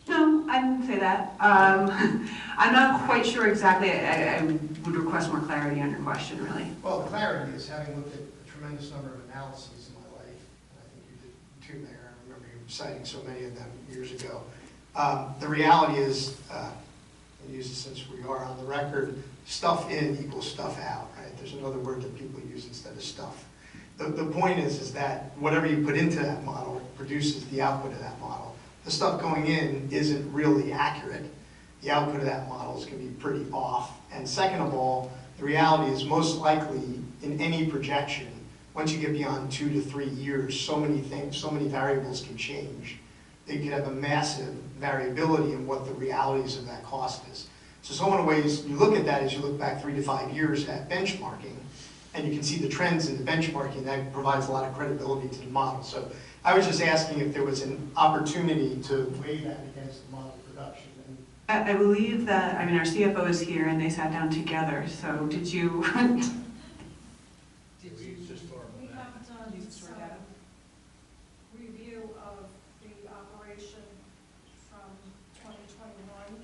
No, I didn't say that. I'm not quite sure exactly. I would request more clarity on your question, really. Well, the clarity is, having looked at a tremendous number of analyses in my life, and I think you did too, Mayor, I remember you citing so many of them years ago. The reality is, and use it since we are on the record, stuff in equals stuff out, right? There's another word that people use instead of stuff. The point is that whatever you put into that model produces the output of that model. The stuff going in isn't really accurate. The output of that model is going to be pretty off. And second of all, the reality is most likely in any projection, once you get beyond 2 to 3 years, so many things, so many variables can change. They could have a massive variability in what the realities of that cost is. So one of the ways you look at that is you look back 3 to 5 years at benchmarking, and you can see the trends in the benchmarking. That provides a lot of credibility to the model. So I was just asking if there was an opportunity to weigh that against the model production. I believe that, our CFO is here, and they sat down together, so did you? We haven't done some review of the operation from 2021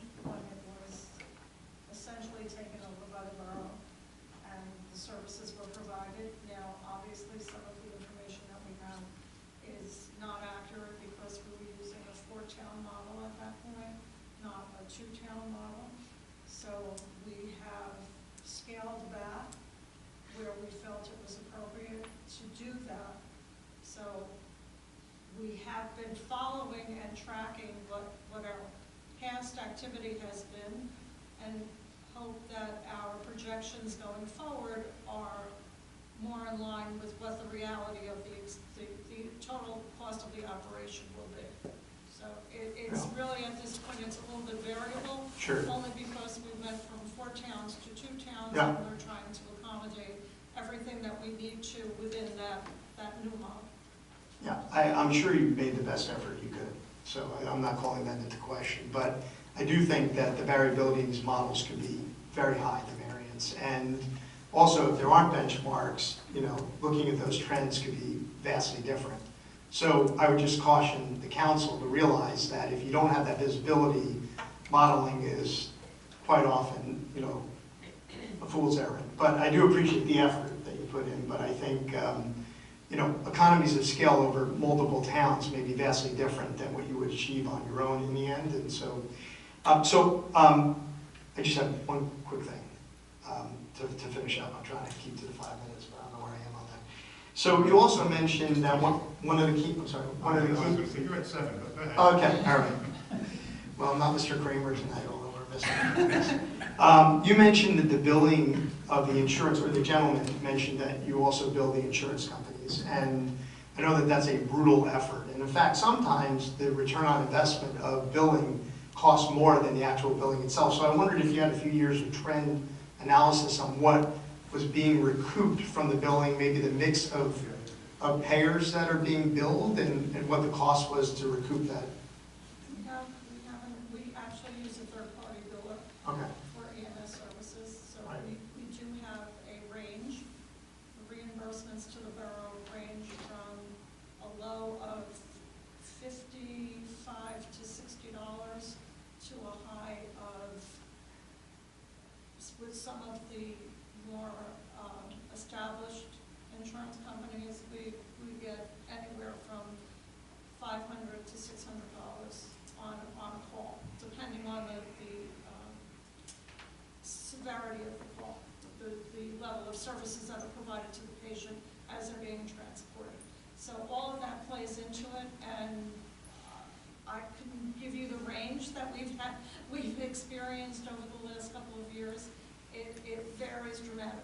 two-town model. So we have scaled back where we felt it was appropriate to do that. So we have been following and tracking what our past activity has been, and hope that our projections going forward are more in line with what the reality of the total cost of the operation will be. So it's really, at this point, it's a little bit variable. Sure. Only because we went from 4 towns to 2 towns, Yeah. and we're trying to accommodate everything that we need to within that new model. Yeah, I'm sure you made the best effort you could, so I'm not calling that into question. But I do think that the variability in these models could be very high, the variance. And also, if there aren't benchmarks, looking at those trends could be vastly different. So I would just caution the council to realize that if you don't have that visibility, modeling is quite often, a fool's errand. But I do appreciate the effort that you put in, but I think, economies of scale over multiple towns may be vastly different than what you would achieve on your own in the end. And so, I just have one quick thing to finish up. I'm trying to keep to the 5 minutes, but I don't know where I am on that. So you also mentioned that one of the key, I'm sorry, one of the key. I was going to say, you're at 7, but go ahead. Okay, all right. Well, I'm not Mr. Kramer tonight, although we're missing. You mentioned that the billing of the insurance, or the gentleman mentioned that you also bill the insurance companies. And I know that that's a brutal effort. And in fact, sometimes the return on investment of billing costs more than the actual billing itself. So I wondered if you had a few years of trend analysis on what was being recouped from the billing, maybe the mix of payers that are being billed, and what the cost was to recoup that. We actually use a third-party biller for EMS services. So we do have a range. The reimbursements to the borough range from a low of $55 to $60 to a high of, with some of the more established insurance companies, we get anywhere from $500 to $600 on a call, depending on the severity of the call, the level of services that are provided to the patient as they're being transported. So all of that plays into it, and I can give you the range that we've experienced over the last couple of years. It varies dramatically.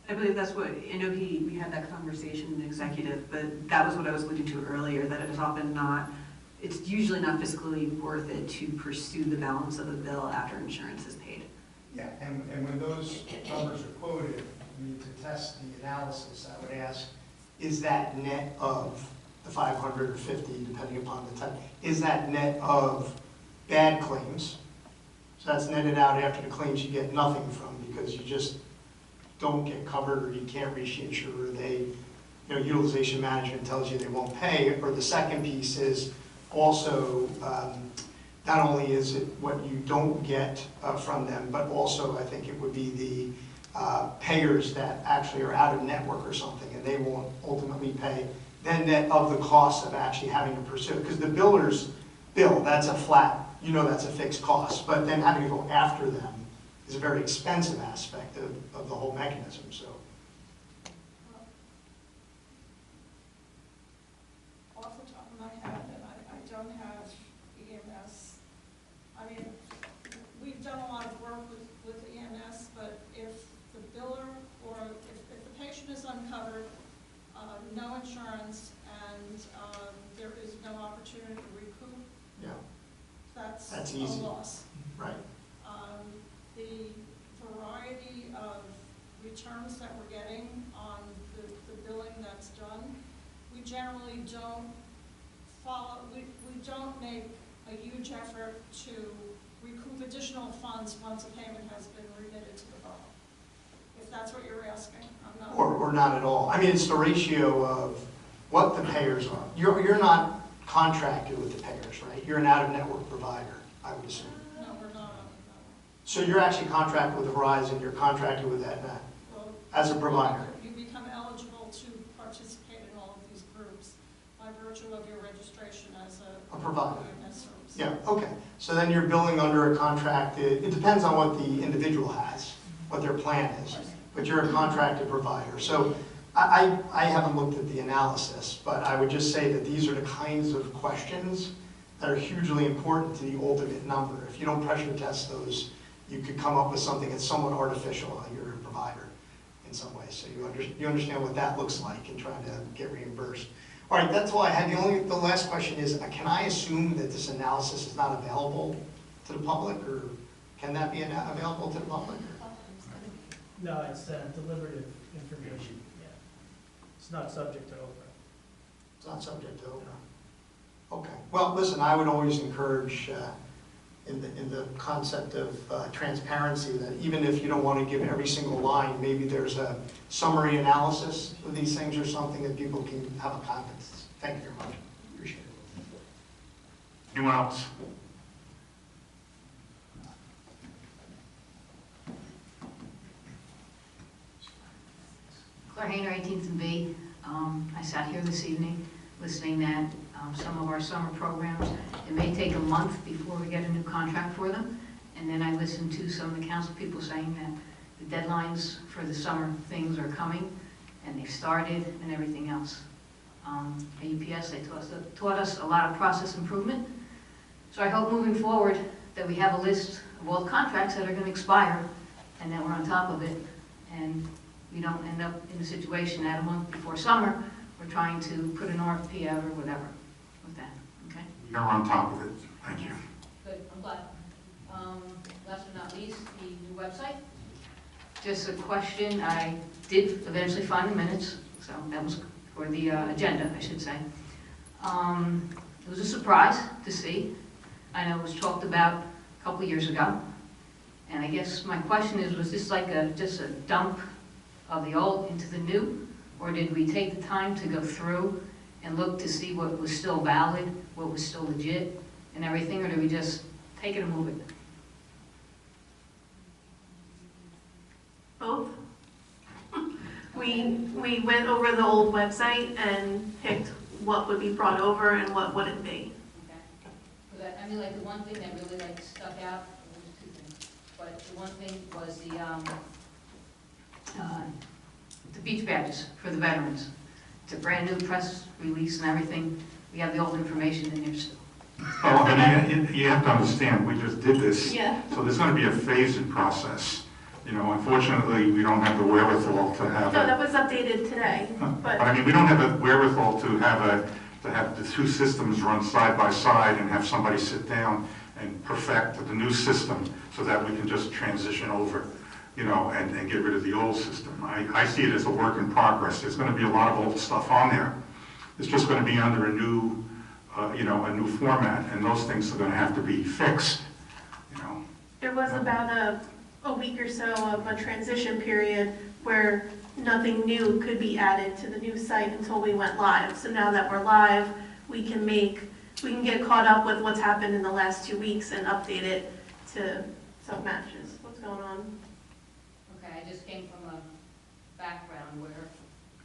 I believe that's what, I know we had that conversation in executive, but that was what I was alluding to earlier, that it is often not, it's usually not fiscally worth it to pursue the balance of a bill after insurance is paid. Yeah, and when those numbers are quoted, we need to test the analysis. I would ask, is that net of the 500 or 50, depending upon the type, is that net of bad claims? So that's netted out after the claims you get nothing from because you just don't get covered or you can't reach the insurer. They, utilization management tells you they won't pay. Or the second piece is also, not only is it what you don't get from them, but also I think it would be the payers that actually are out of network or something and they won't ultimately pay. Then net of the cost of actually having to pursue it. Because the biller's bill, that's a flat, that's a fixed cost. But then having to go after them is a very expensive aspect of the whole mechanism. So. Off the top of my head, and I don't have EMS. I mean, we've done a lot of work with EMS, but if the biller or if the patient is uncovered, no insurance, and there is no opportunity to recoup, that's easy. A loss. Right. The variety of returns that we're getting on the billing that's done, we generally don't follow, we don't make a huge effort to recoup additional funds once a payment has been remitted to the borough. If that's what you're asking, I'm not. Or not at all. I mean, it's the ratio of what the payers are. You're not contracted with the payers, right? You're an out-of-network provider, I would assume. No, we're not. So you're actually contracted with Verizon, you're contracted with Aetna as a provider. You become eligible to participate in all of these groups by virtue of your registration as a provider. EMS service rooms. Yeah, okay. So then you're billing under a contract, it depends on what the individual has, what their plan is, but you're a contracted provider. So I haven't looked at the analysis, but I would just say that these are the kinds of questions that are hugely important to the ultimate number. If you don't pressure test those, you could come up with something that's somewhat artificial on your provider in some way. So you understand what that looks like in trying to get reimbursed. All right, that's all I had. The last question is, can I assume that this analysis is not available to the public, or can that be available to the public? No, it's deliberative information, yeah. It's not subject to Oprah. It's not subject to Oprah. Okay. Well, listen, I would always encourage in the concept of transparency that even if you don't want to give every single line, maybe there's a summary analysis of these things or something that people can have a confidence. Thank you very much. Appreciate it. Anyone else? Claire Hayner, 18th and B. I sat here this evening listening at some of our summer programs. It may take a month before we get a new contract for them. And then I listened to some of the council people saying that the deadlines for the summer things are coming, and they've started and everything else. At UPS, they taught us a lot of process improvement. So I hope moving forward that we have a list of all the contracts that are going to expire and that we're on top of it, and we don't end up in a situation that a month before summer we're trying to put an RFP out or whatever with that, okay? You're on top of it. Thank you. Good, I'm glad. Last but not least, the new website. Just a question, I did eventually find the minutes, so that was for the agenda, I should say. It was a surprise to see. I know it was talked about a couple years ago. And I guess my question is, was this like just a dump of the old into the new? Or did we take the time to go through and look to see what was still valid, what was still legit and everything? Or did we just take it and move it? Both. We went over the old website and picked what would be brought over and what wouldn't be. Okay. I mean, like the one thing that really like stuck out, there was two things, but the one thing was the beach badges for the veterans. It's a brand new press release and everything. We have the old information in there still. Oh, and you have to understand, we just did this. Yeah. So there's going to be a phasing process. You know, unfortunately, we don't have the wherewithal to have. No, that was updated today, But I mean, we don't have the wherewithal to have the two systems run side by side and have somebody sit down and perfect the new system so that we can just transition over, you know, and get rid of the old system. I see it as a work in progress. There's going to be a lot of old stuff on there. It's just going to be under a new, you know, a new format, and those things are going to have to be fixed, you know. There was about a week or so of a transition period where nothing new could be added to the new site until we went live. So now that we're live, we can get caught up with what's happened in the last 2 weeks and update it to so it matches what's going on. Okay, I just came from a background where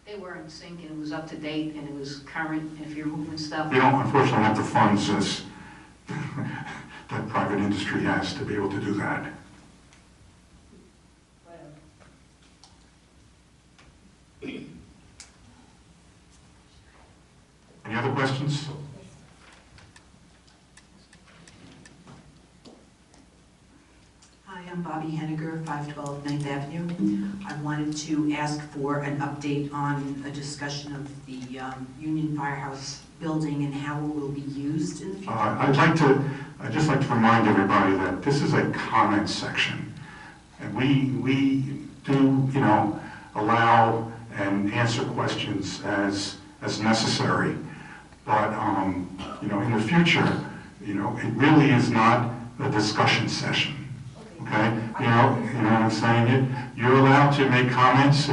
they were in sync and it was up to date and it was current if you're moving stuff. We don't unfortunately have the funds as that private industry has to be able to do that. Any other questions? Hi, I'm Bobby Henniger, 512 9th Avenue. I wanted to ask for an update on a discussion of the Union Firehouse building and how it will be used in the future. I'd just like to remind everybody that this is a comment section. And we do, you know, allow and answer questions as necessary. But, you know, in the future, you know, it really is not a discussion session. Okay? You know what I'm saying? You're allowed to make comments,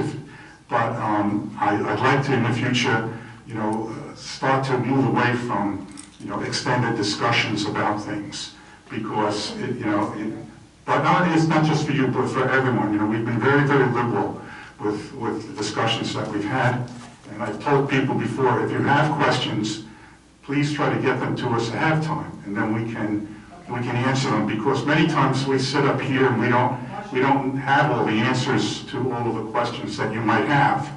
but I'd like to, in the future, you know, start to move away from, you know, extended discussions about things. Because, it's not just for you, but for everyone. You know, we've been very, very liberal with the discussions that we've had. And I've told people before, if you have questions, please try to get them to us ahead of time, and then we can answer them, because many times we sit up here and we don't have all the answers to all of the questions that you might have.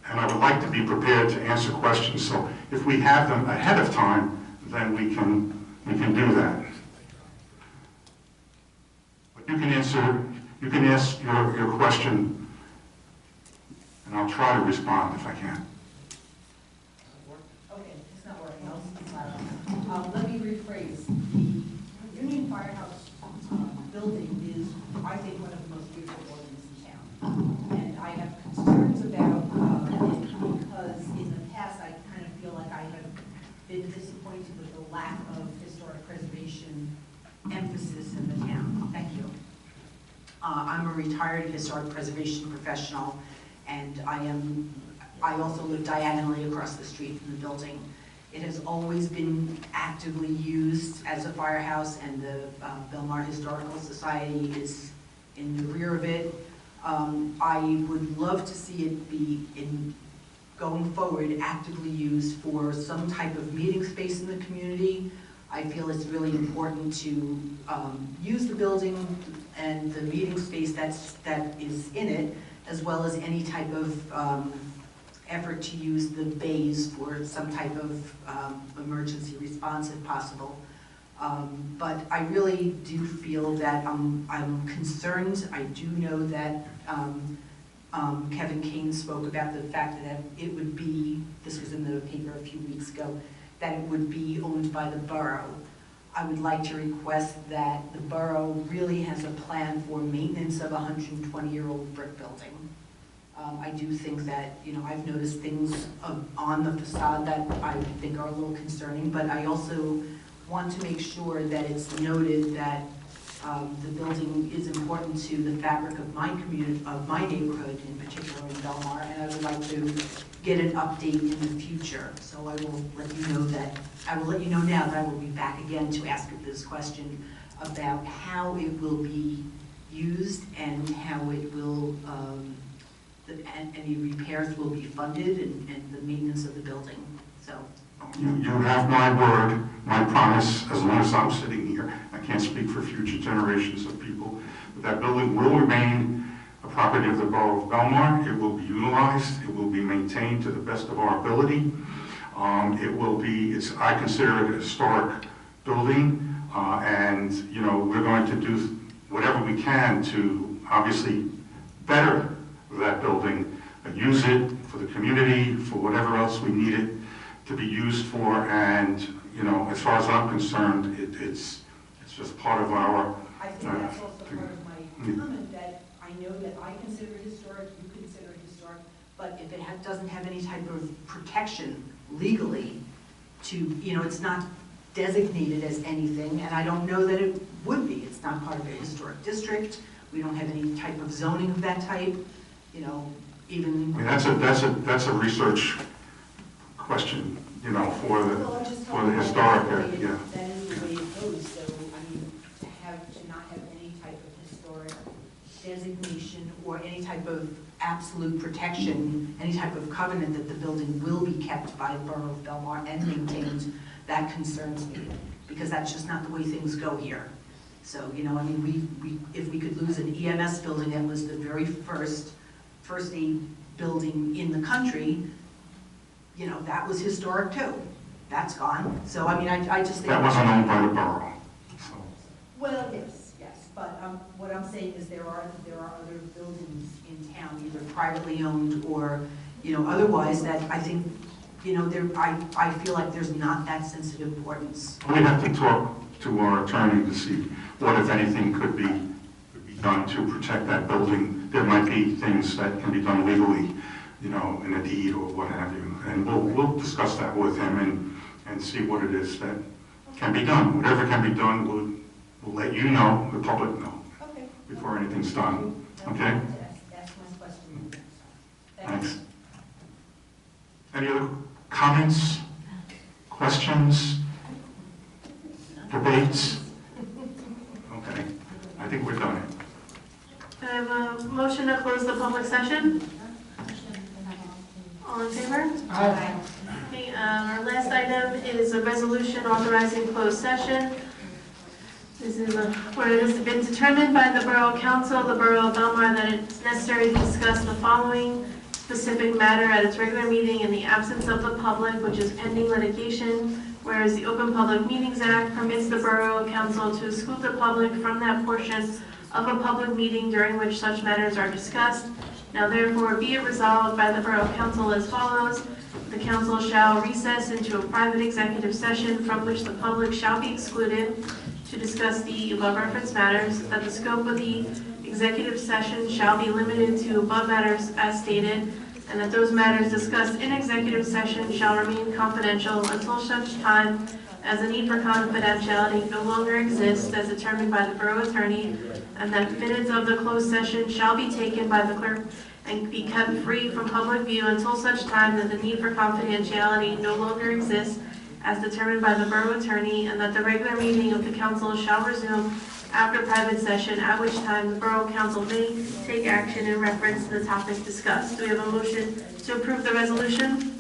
And I would like to be prepared to answer questions, so if we have them ahead of time, then we can do that. But you can ask your question, and I'll try to respond if I can. Okay, it's not working. I'll speak louder. Let me rephrase. The Union Firehouse building is, I think, one of the most beautiful buildings in town. And I have concerns about it because in the past, I kind of feel like I have been disappointed with the lack of historic preservation emphasis in the town. Thank you. I'm a retired historic preservation professional, and I also live diagonally across the street from the building. It has always been actively used as a firehouse, and the Belmar Historical Society is in the rear of it. I would love to see it be, going forward, actively used for some type of meeting space in the community. I feel it's really important to use the building and the meeting space that is in it, as well as any type of effort to use the bays for some type of emergency response if possible. But I really do feel that I'm concerned. I do know that Kevin Kane spoke about the fact that it would be, this was in the paper a few weeks ago, that it would be owned by the borough. I would like to request that the borough really has a plan for maintenance of a 120-year-old brick building. I do think that, I've noticed things on the facade that I think are a little concerning, but I also want to make sure that it's noted that the building is important to the fabric of my community, of my neighborhood, in particular in Belmar, and I would like to get an update in the future. So I will let you know now that I will be back again to ask this question about how it will be used and how it will, any repairs will be funded and the maintenance of the building. So. You have my word, my promise, as long as I'm sitting here. I can't speak for future generations of people, but that building will remain a property of the Borough of Belmar. It will be utilized. It will be maintained to the best of our ability. It will be, I consider it a historic building, and we're going to do whatever we can to obviously better that building, use it for the community, for whatever else we need it to be used for, and as far as I'm concerned, it's just part of our. I think that's also part of my comment, that I know that I consider it historic, you consider it historic, but if it doesn't have any type of protection legally to, it's not designated as anything, and I don't know that it would be. It's not part of a historic district. We don't have any type of zoning of that type. Even. I mean, that's a research question, for the historic area. Yeah. That is the way it goes. So to not have any type of historic designation or any type of absolute protection, any type of covenant that the building will be kept by the Borough of Belmar and maintained, that concerns me, because that's just not the way things go here. So, if we could lose an EMS building that was the very first aid building in the country, that was historic too. That's gone. So, I just think. That wasn't owned by the borough. So. Well, yes, but what I'm saying is there are other buildings in town, either privately owned or, otherwise, that I think, I feel like there's not that sense of importance. We have to talk to our attorney to see what, if anything, could be done to protect that building. There might be things that can be done legally, in a deed or what have you. And we'll discuss that with him and see what it is that can be done. Whatever can be done, we'll let you know, the public know, before anything's done. Okay? That's my question. Thanks. Any other comments, questions, debates? Okay, I think we're done. Can I have a motion to close the public session? All in favor? Aye. Thank Okay, our last item is a resolution authorizing closed session. This is where it has been determined by the Borough Council, the Borough of Belmar, that it's necessary to discuss the following specific matter at its regular meeting in the absence of the public, which is pending litigation, whereas the Open Public Meetings Act permits the Borough Council to exclude the public from that portion of a public meeting during which such matters are discussed. Now therefore be it resolved by the Borough Council as follows. The council shall recess into a private executive session from which the public shall be excluded to discuss the above referenced matters, that the scope of the executive session shall be limited to above matters as stated, and that those matters discussed in executive session shall remain confidential until such time as a need for confidentiality no longer exists as determined by the borough attorney, and that minutes of the closed session shall be taken by the clerk and be kept free from public view until such time that the need for confidentiality no longer exists as determined by the borough attorney, and that the regular meeting of the council shall resume after private session, at which time the borough council may take action in reference to the topic discussed. Do we have a motion to approve the resolution?